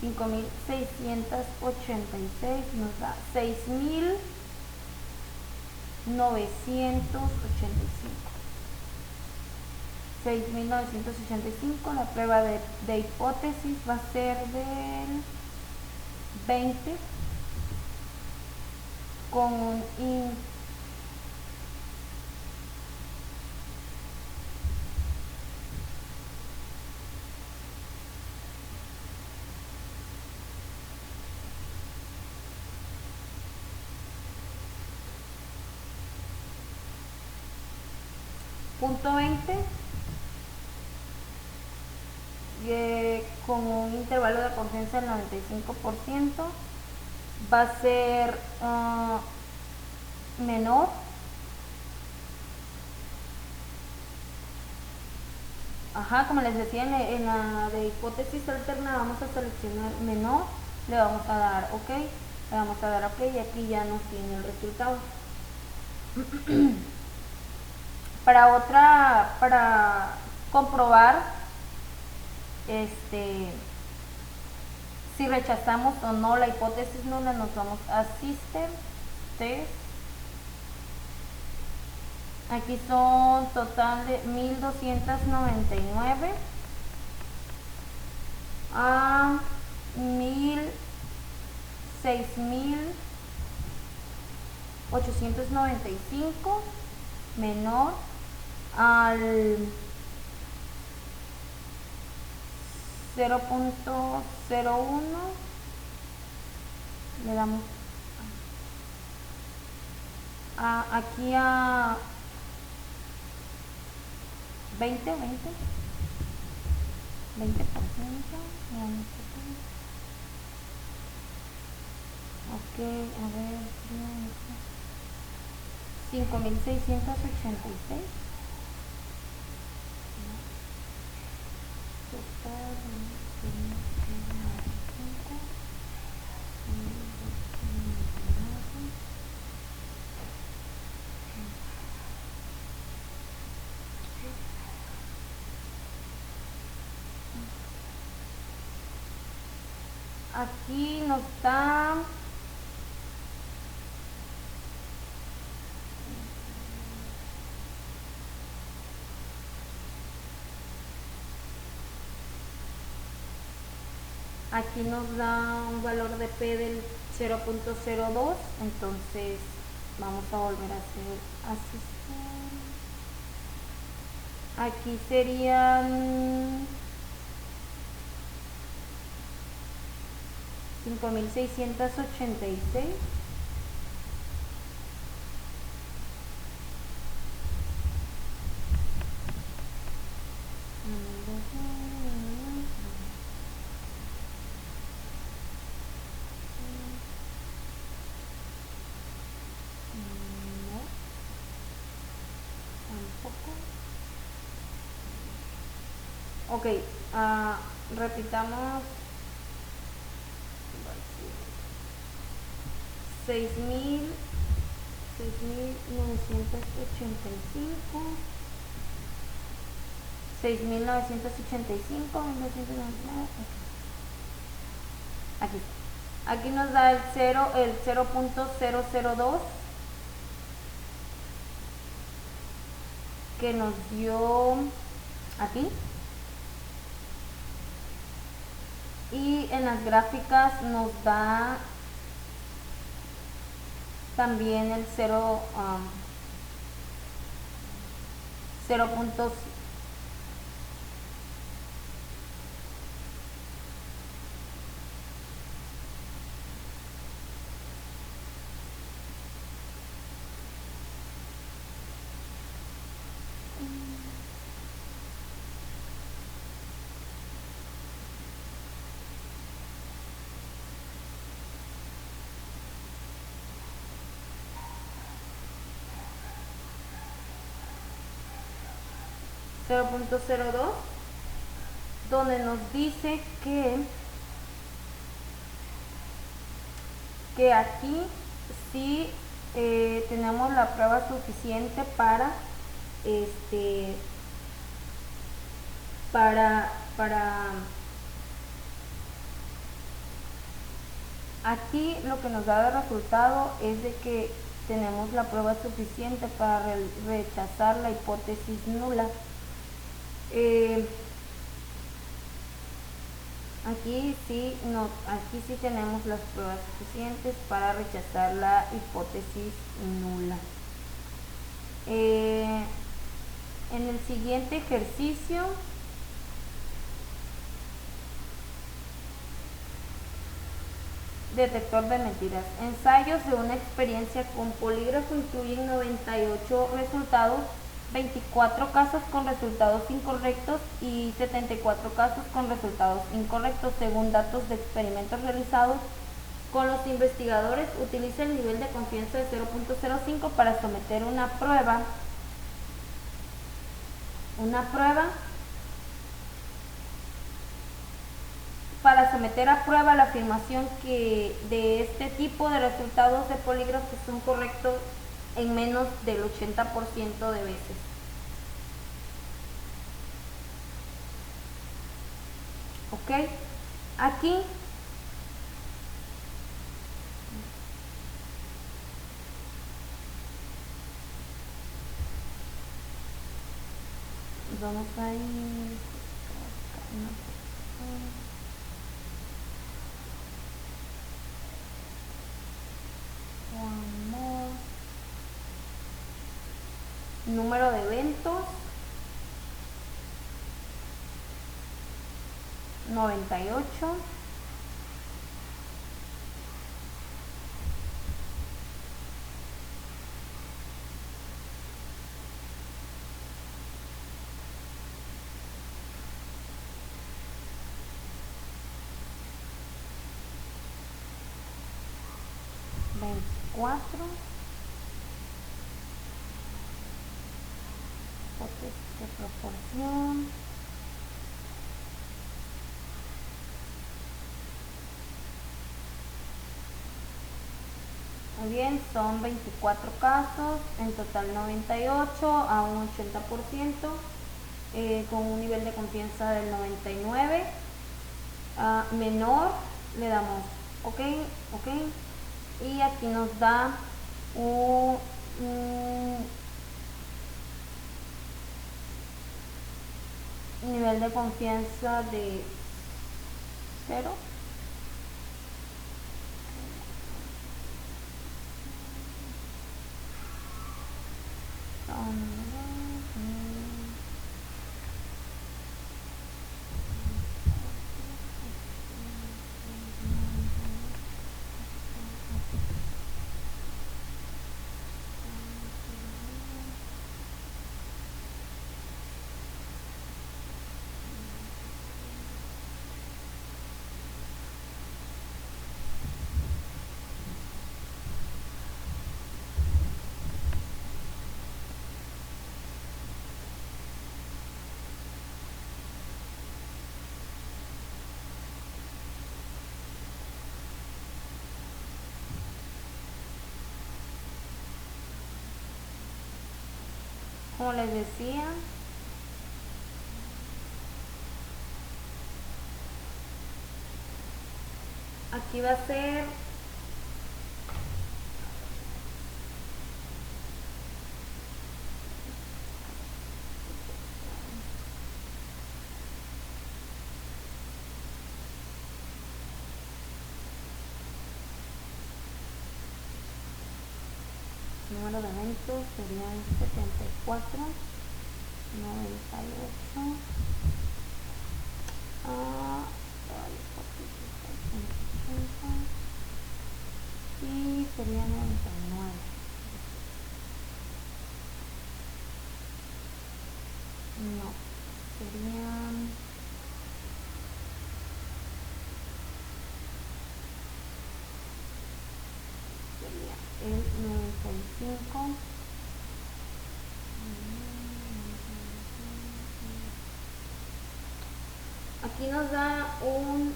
5686, nos da 6985. 6985. La prueba de hipótesis va a ser del 20 con un punto 20 con un intervalo de confianza del 95%. Va a ser menor como les decía, en la de hipótesis alterna vamos a seleccionar menor, le vamos a dar ok, y aquí ya nos tiene el resultado. Para comprobar si rechazamos o no la hipótesis nula, nos vamos a System, Test. Aquí son total de 1299 a 6895 menor al 0.01. Le damos aquí a 20%. Ok, a ver, 5686. Aquí nos da un valor de P del 0.02, entonces vamos a volver a hacer así. Aquí serían 5686 Ok, repitamos. 6985, 6985, 1999. Aquí nos da el 0.002 que nos dio aquí. Y en las gráficas nos da también el 0.0. 0.02, donde nos dice que aquí sí tenemos la prueba suficiente para aquí lo que nos da de resultado es de que tenemos la prueba suficiente para rechazar la hipótesis nula. Aquí sí tenemos las pruebas suficientes para rechazar la hipótesis nula. En el siguiente ejercicio detector de mentiras. Ensayos de una experiencia con polígrafo incluyen 98 resultados, 24 casos con resultados incorrectos y 74 casos con resultados incorrectos. Según datos de experimentos realizados con los investigadores, utiliza el nivel de confianza de 0.05 para someter una prueba para someter a prueba la afirmación que de este tipo de resultados de polígrafo son correctos en menos del 80% de veces. Ok, aquí vamos a ir número de eventos 98. Cuatro hipótesis de proporción, muy bien, son 24 casos, en total 98 a un 80%, con un nivel de confianza del 99. Menor le damos ok, y aquí nos da un nivel de confianza de 0. Como les decía, aquí va a ser número de eventos serían 74, 98, y sería 99. No, serían el 95, aquí nos da un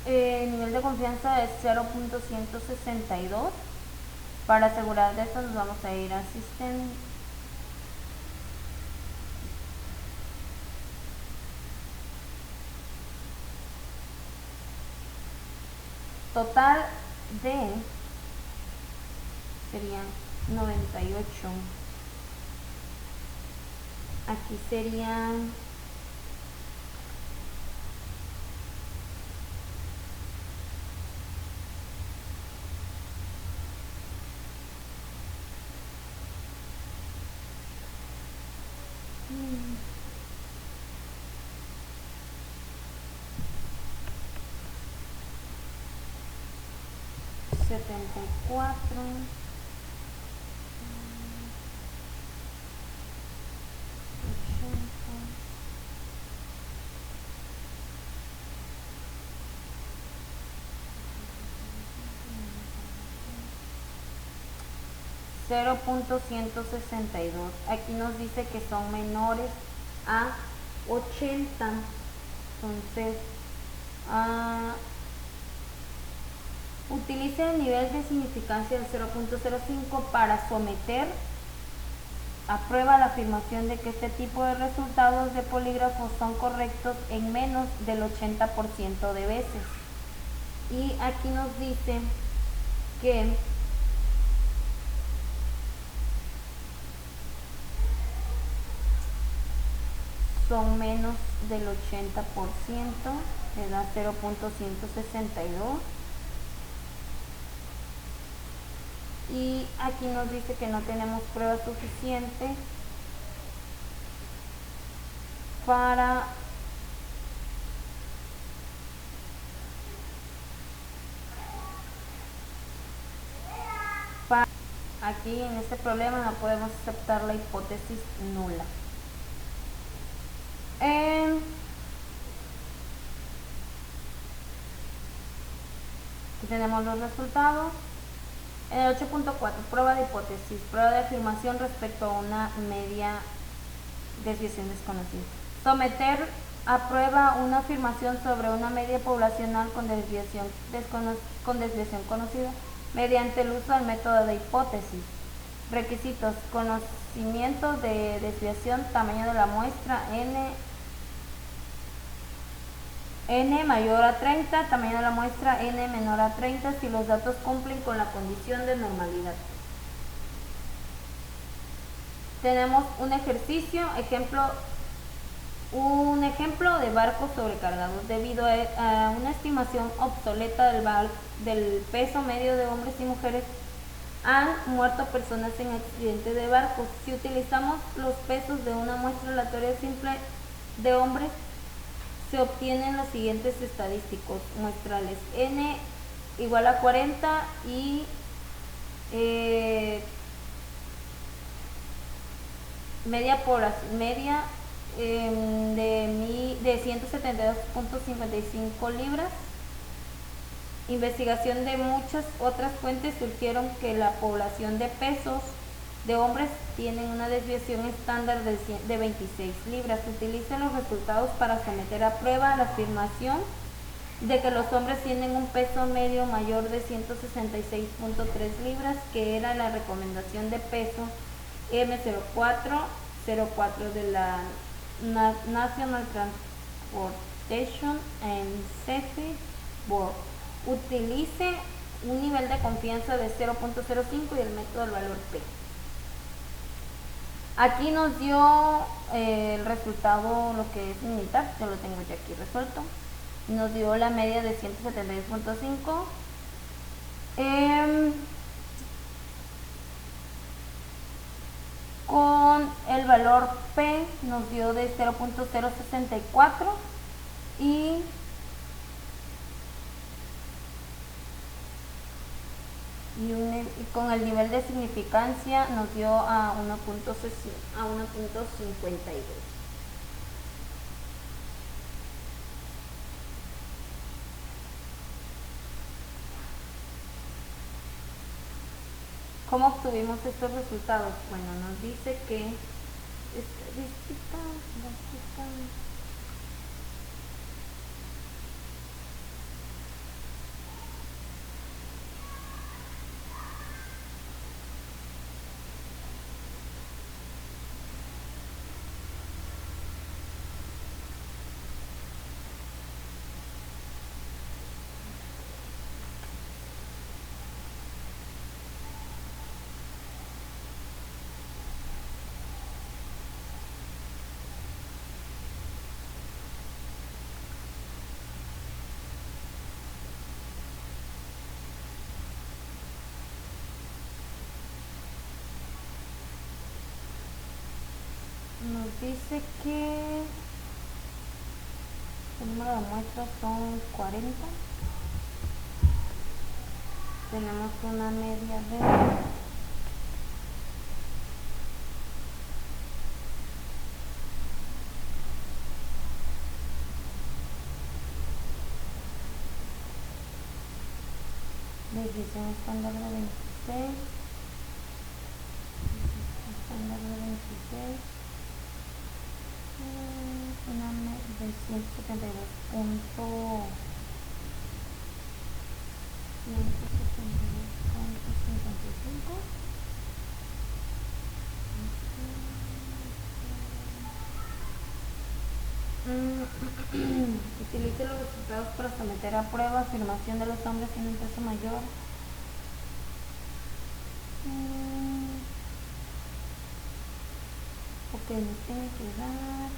nivel de confianza de 0.162. Para asegurar de esto nos vamos a ir a System. Total de serían 98. Aquí serían 74, 0.162. Aquí nos dice que son menores a 80. Entonces, utilice el nivel de significancia del 0.05 para someter a prueba la afirmación de que este tipo de resultados de polígrafo son correctos en menos del 80% de veces. Y aquí nos dice que son menos del 80%, le da 0.162. Y aquí nos dice que no tenemos pruebas suficientes para aquí en este problema no podemos aceptar la hipótesis nula. Aquí tenemos los resultados. En el 8.4, prueba de hipótesis, prueba de afirmación respecto a una media desviación desconocida. Someter a prueba una afirmación sobre una media poblacional con desviación conocida mediante el uso del método de hipótesis. Requisitos: conocimiento de desviación, tamaño de la muestra, n mayor a 30, tamaño de la muestra n menor a 30 si los datos cumplen con la condición de normalidad. Tenemos un ejercicio, un ejemplo de barcos sobrecargados. Debido a una estimación obsoleta del peso medio de hombres y mujeres, han muerto personas en accidentes de barcos. Si utilizamos los pesos de una muestra aleatoria simple de hombres, se obtienen los siguientes estadísticos muestrales: n igual a 40 y media de 172.55 libras. Investigación de muchas otras fuentes surgieron que la población de pesos de hombres tienen una desviación estándar de 26 libras. Utilice los resultados para someter a prueba la afirmación de que los hombres tienen un peso medio mayor de 166.3 libras, que era la recomendación de peso M0404 de la National Transportation and Safety Board. Utilice un nivel de confianza de 0.05 y el método del valor P. Aquí nos dio el resultado, lo que es militar, yo lo tengo ya aquí resuelto. Nos dio la media de 172.5. Con el valor P nos dio de 0.064 y con el nivel de significancia nos dio a 1.52. ¿Cómo obtuvimos estos resultados? Bueno, nos dice que estadística básica. dice que el número de muestras son 40. Tenemos una media de desviación estándar de 26. Estándar de 26. Una media de 172.55. Utilice los resultados para someter a prueba afirmación de los hombres tienen un peso mayor. Ok, me tiene que dar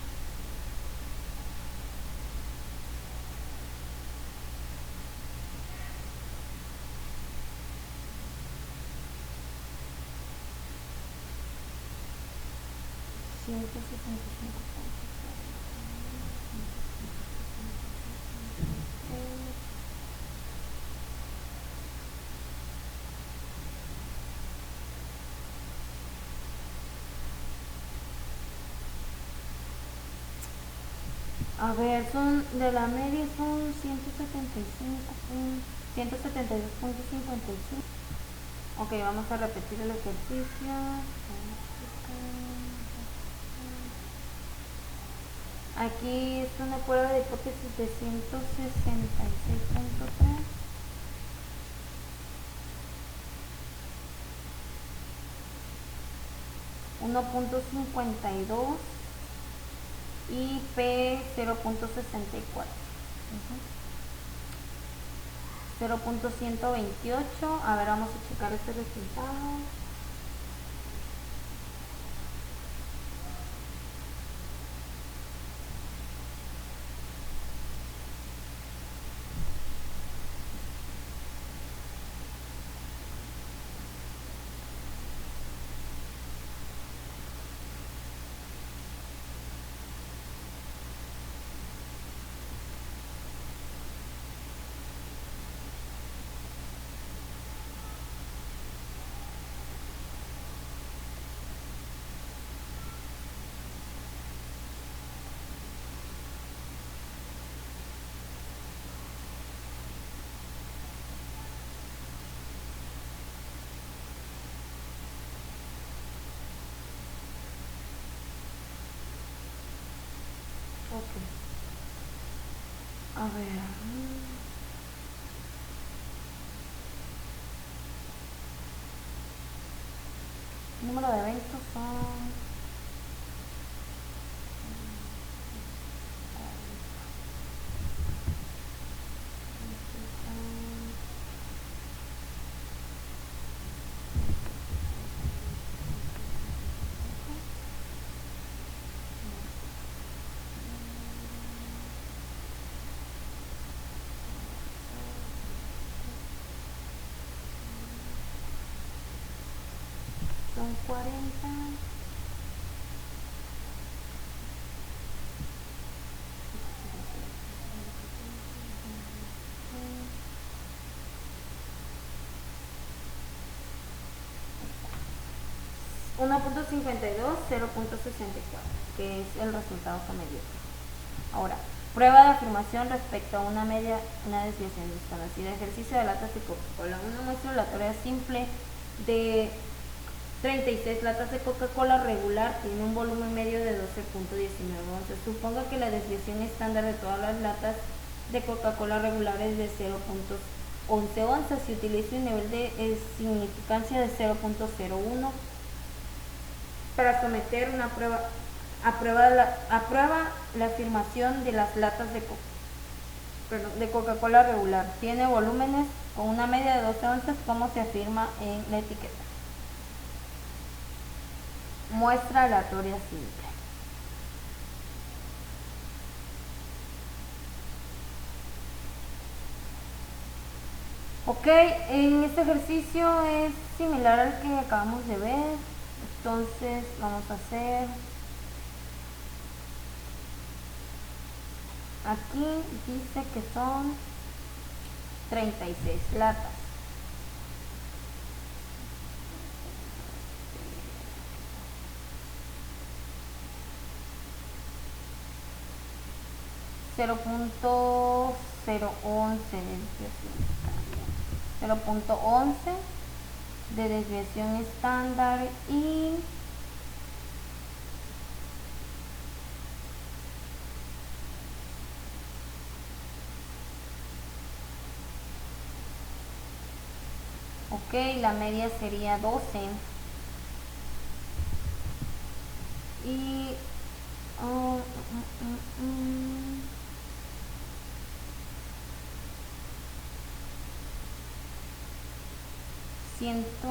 a ver, son de la media son 172.55. Ok, vamos a repetir el ejercicio. Aquí es una prueba de hipótesis de 166.3. .52 y P 0.64. 0.128. A ver, vamos a checar este resultado. Ok. A ver. Número de eventos son son 40. .52, 0.64, que es el resultado que me dio. Ahora, prueba de afirmación respecto a una media, una desviación desconocida. Ejercicio de latas de Coca-Cola. Una muestra aleatoria simple de 36 latas de Coca-Cola regular tiene un volumen medio de 12.19 onzas. Suponga que la desviación estándar de todas las latas de Coca-Cola regular es de 0.11 onzas y utiliza un nivel de significancia de 0.01 para someter una prueba. Aprueba la afirmación de las latas de Coca-Cola regular. Tiene volúmenes con una media de 12 onzas, como se afirma en la etiqueta. Muestra aleatoria simple. Ok, en este ejercicio es similar al que acabamos de ver. Entonces vamos a hacer Aquí dice que son 36 latas. Cero punto once de desviación estándar y la media sería 12 y ciento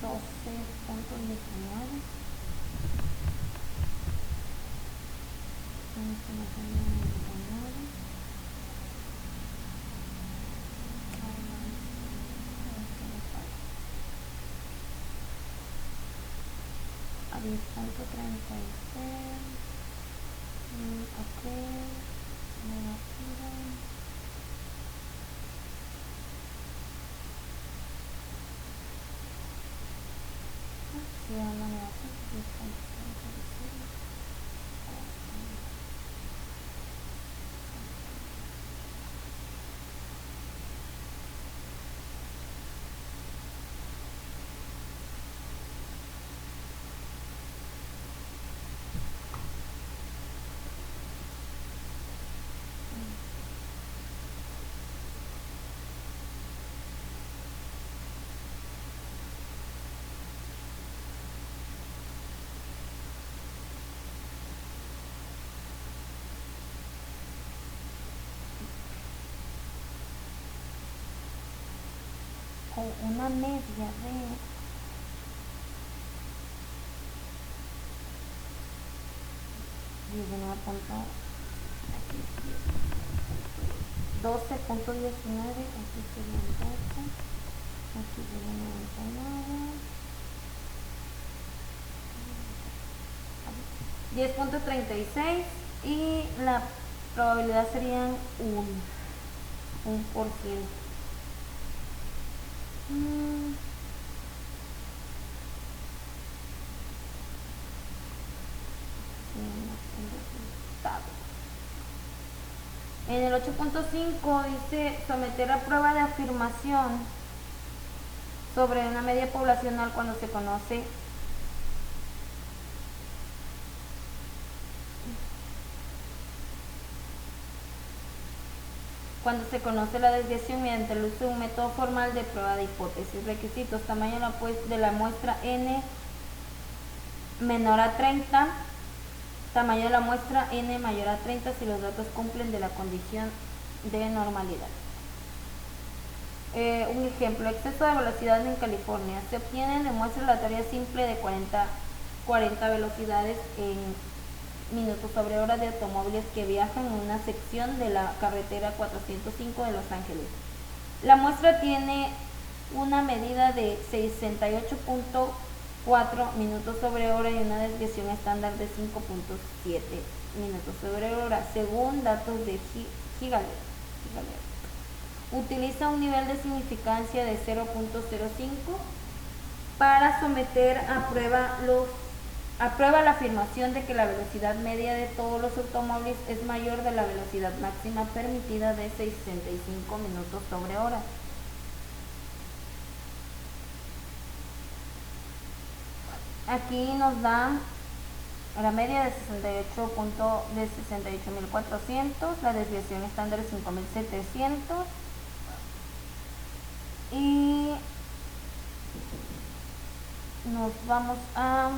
doce punto 19. A 10.36. Ok, negativa. Sí, no me hace 10.36. Con una media de 12.19, aquí serían 12, aquí serían 99, 10.36 y la probabilidad serían 1%. En el 8.5 dice someter a prueba de afirmación sobre una media poblacional cuando se conoce la desviación mediante el uso de un método formal de prueba de hipótesis. Requisitos: tamaño de la muestra n menor a 30, tamaño de la muestra n mayor a 30 si los datos cumplen de la condición de normalidad. Un ejemplo: exceso de velocidad en California. Se obtiene de muestra aleatoria simple de 40 velocidades en minutos sobre hora de automóviles que viajan en una sección de la carretera 405 de Los Ángeles. La muestra tiene una medida de 68.4 minutos sobre hora y una desviación estándar de 5.7 minutos sobre hora, según datos de Gigaler. Utiliza un nivel de significancia de 0.05 para someter a prueba la afirmación de que la velocidad media de todos los automóviles es mayor de la velocidad máxima permitida de 65 minutos sobre hora. Aquí nos da la media de 68.400, la desviación estándar es 5.700 y nos vamos a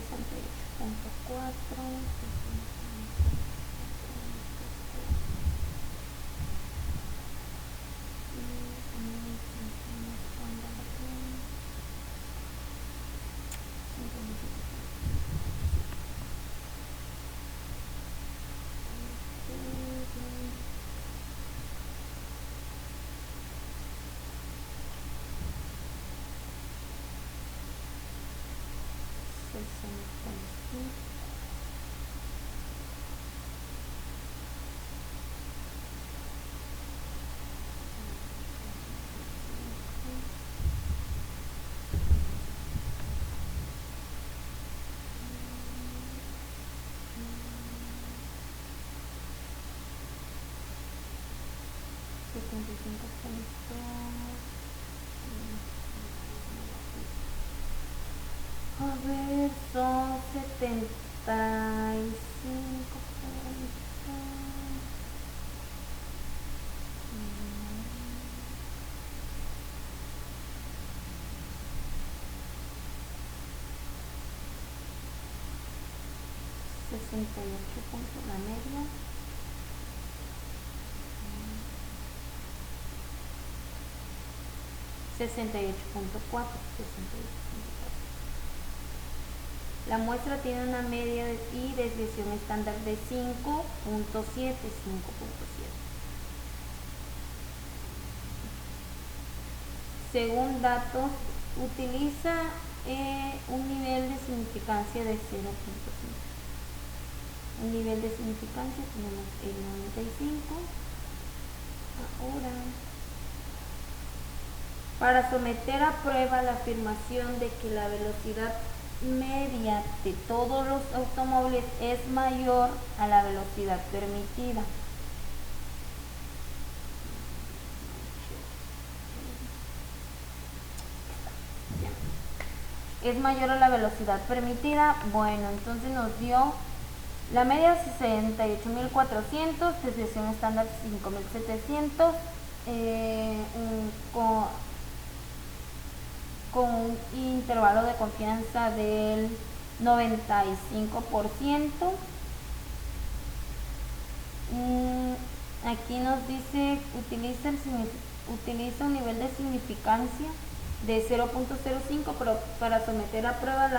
68.4. A ver, son 75. 68 puntos la media. 68.4. La muestra tiene una media y desviación estándar de 5.7. Según datos, utiliza un nivel de significancia de 0.5. Un nivel de significancia tenemos el 95. Ahora, para someter a prueba la afirmación de que la velocidad media de todos los automóviles es mayor a la velocidad permitida. Es mayor a la velocidad permitida. Bueno, entonces nos dio la media 68.400, desviación estándar 5.700, con un intervalo de confianza del 95%. Aquí nos dice utiliza un nivel de significancia de 0.05 para someter a prueba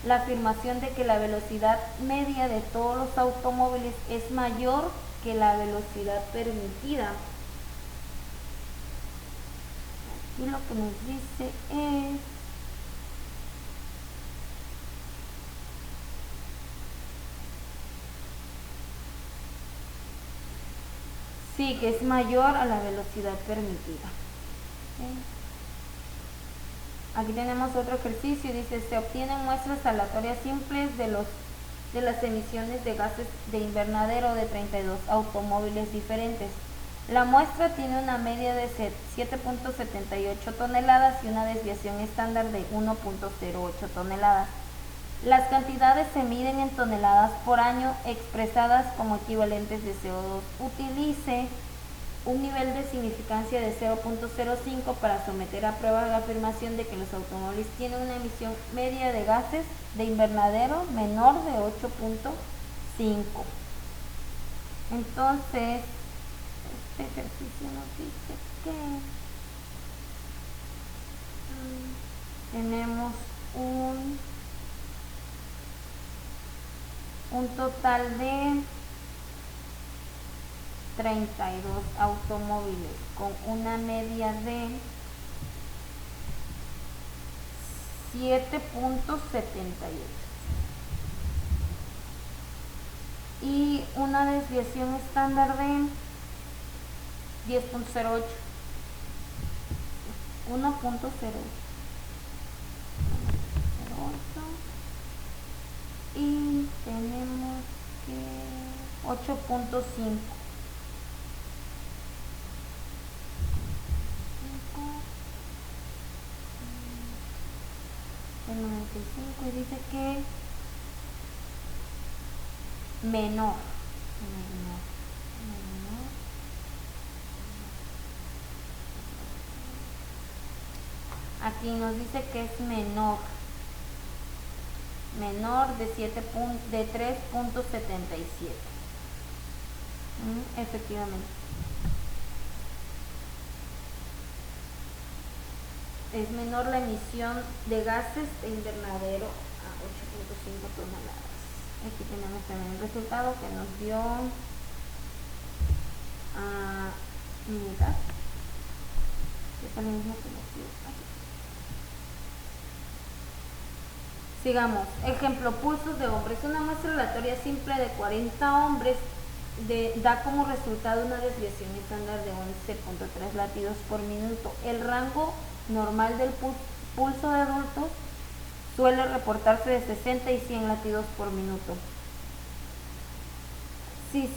la afirmación de que la velocidad media de todos los automóviles es mayor que la velocidad permitida. Aquí lo que nos dice es sí, que es mayor a la velocidad permitida. Aquí tenemos otro ejercicio, dice, se obtienen muestras aleatorias simples de las emisiones de gases de invernadero de 32 automóviles diferentes. La muestra tiene una media de 7.78 toneladas y una desviación estándar de 1.08 toneladas. Las cantidades se miden en toneladas por año expresadas como equivalentes de CO2. Utilice un nivel de significancia de 0.05 para someter a prueba la afirmación de que los automóviles tienen una emisión media de gases de invernadero menor de 8.5. Entonces, este ejercicio nos dice que tenemos un total de 32 automóviles con una media de 7.78 y una desviación estándar de 10.08, 1.08 y tenemos que 8.5. El 95 y dice que menor. Aquí nos dice que es menor. menor de 3.77. Efectivamente. Es menor la emisión de gases de invernadero a 8.5 toneladas. Aquí tenemos también el resultado que nos dio unidad. Es el mismo que nos dio aquí. Sigamos. Ejemplo, pulsos de hombres. Una muestra aleatoria simple de 40 hombres da como resultado una desviación estándar de 11.3 latidos por minuto. El rango normal del pulso de adultos suele reportarse de 60 y 100 latidos por minuto. Si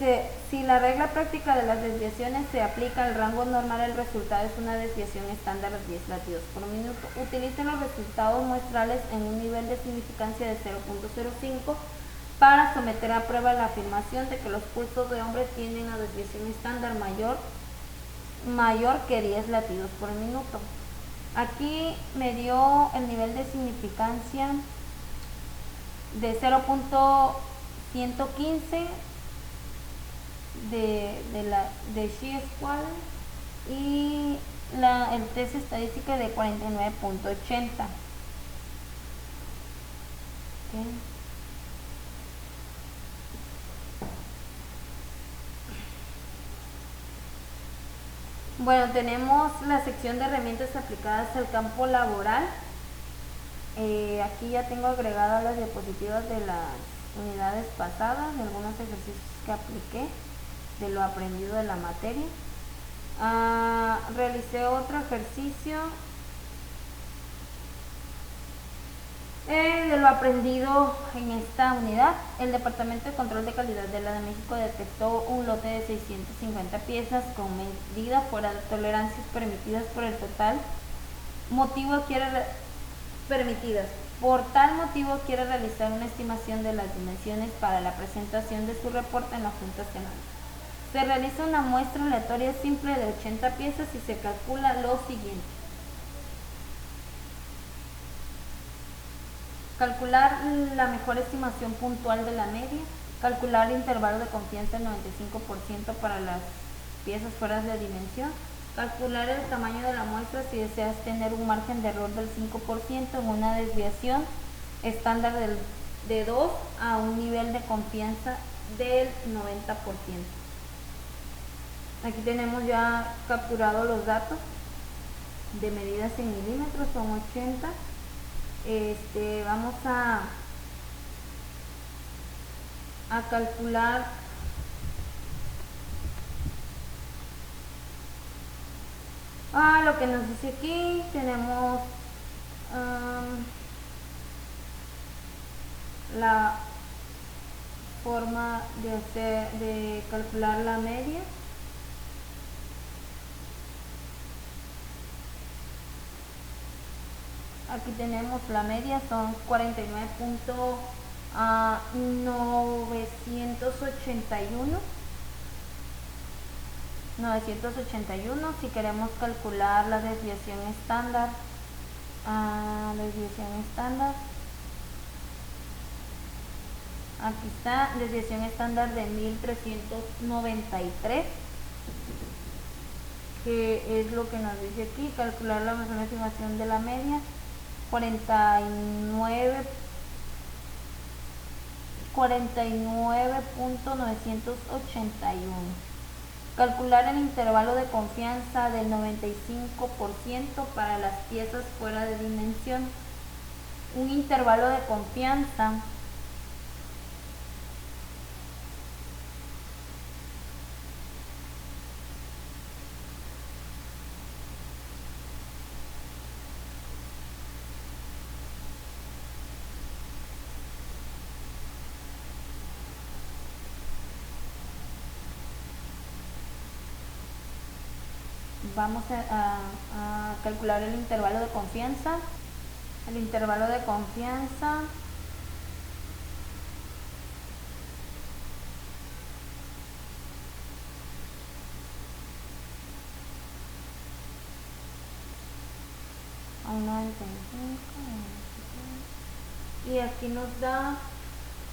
la regla práctica de las desviaciones se aplica al rango normal, el resultado es una desviación estándar de 10 latidos por minuto. Utilicen los resultados muestrales en un nivel de significancia de 0.05 para someter a prueba la afirmación de que los pulsos de hombres tienen una desviación estándar mayor que 10 latidos por minuto. Aquí me dio el nivel de significancia de 0.115 de chi-square y el test estadística de 49.80. Bueno, tenemos la sección de herramientas aplicadas al campo laboral. Aquí ya tengo agregadas las diapositivas de las unidades pasadas, de algunos ejercicios que apliqué, de lo aprendido de la materia. Realicé otro ejercicio de lo aprendido en esta unidad. El Departamento de Control de Calidad de la de México detectó un lote de 650 piezas con medida fuera de tolerancias permitidas por el total motivo permitidas. Por tal motivo quiere realizar una estimación de las dimensiones para la presentación de su reporte en la Junta Semanal. Se realiza una muestra aleatoria simple de 80 piezas y se calcula lo siguiente. Calcular la mejor estimación puntual de la media, calcular el intervalo de confianza del 95% para las piezas fuera de dimensión, calcular el tamaño de la muestra si deseas tener un margen de error del 5% en una desviación estándar de 2 a un nivel de confianza del 90%. Aquí tenemos ya capturado los datos de medidas en milímetros, son 80. Vamos a calcular lo que nos dice aquí. Tenemos la forma de calcular la media. Aquí tenemos la media, son 49.981. Si queremos calcular la desviación estándar, aquí está, desviación estándar de 1393, que es lo que nos dice aquí. Calcular la mejor estimación de la media, 49.981. Calcular el intervalo de confianza del 95% para las piezas fuera de dimensión. Un intervalo de confianza vamos a calcular el intervalo de confianza. El intervalo de confianza a un 95. y aquí nos da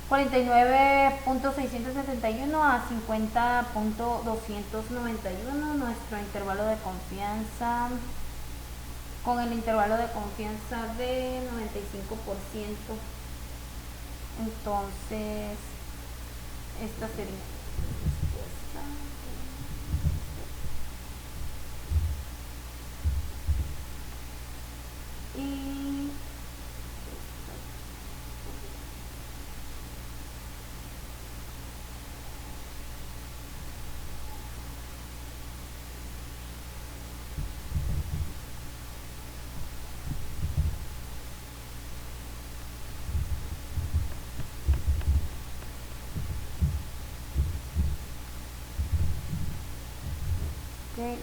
49.671 a 50.291, nuestro intervalo de confianza, con el intervalo de confianza de 95%. Entonces, esta sería la respuesta. Y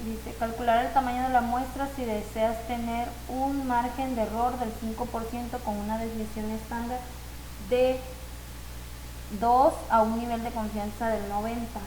dice, calcular el tamaño de la muestra si deseas tener un margen de error del 5% con una desviación estándar de 2 a un nivel de confianza del 90.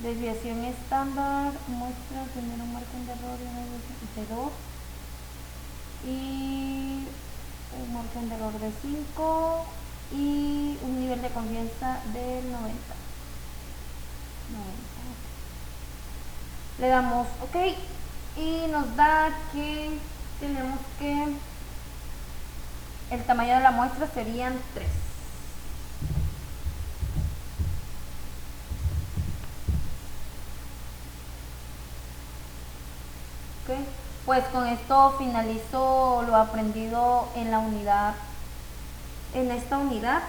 Desviación estándar muestra tener un margen de error de 2 y un margen de error de 5 y un nivel de confianza del 90. Le damos OK y nos da que tenemos que el tamaño de la muestra serían 3. Pues con esto finalizo lo aprendido en la unidad, en esta unidad.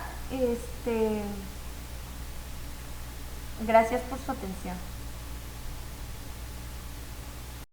Gracias por su atención.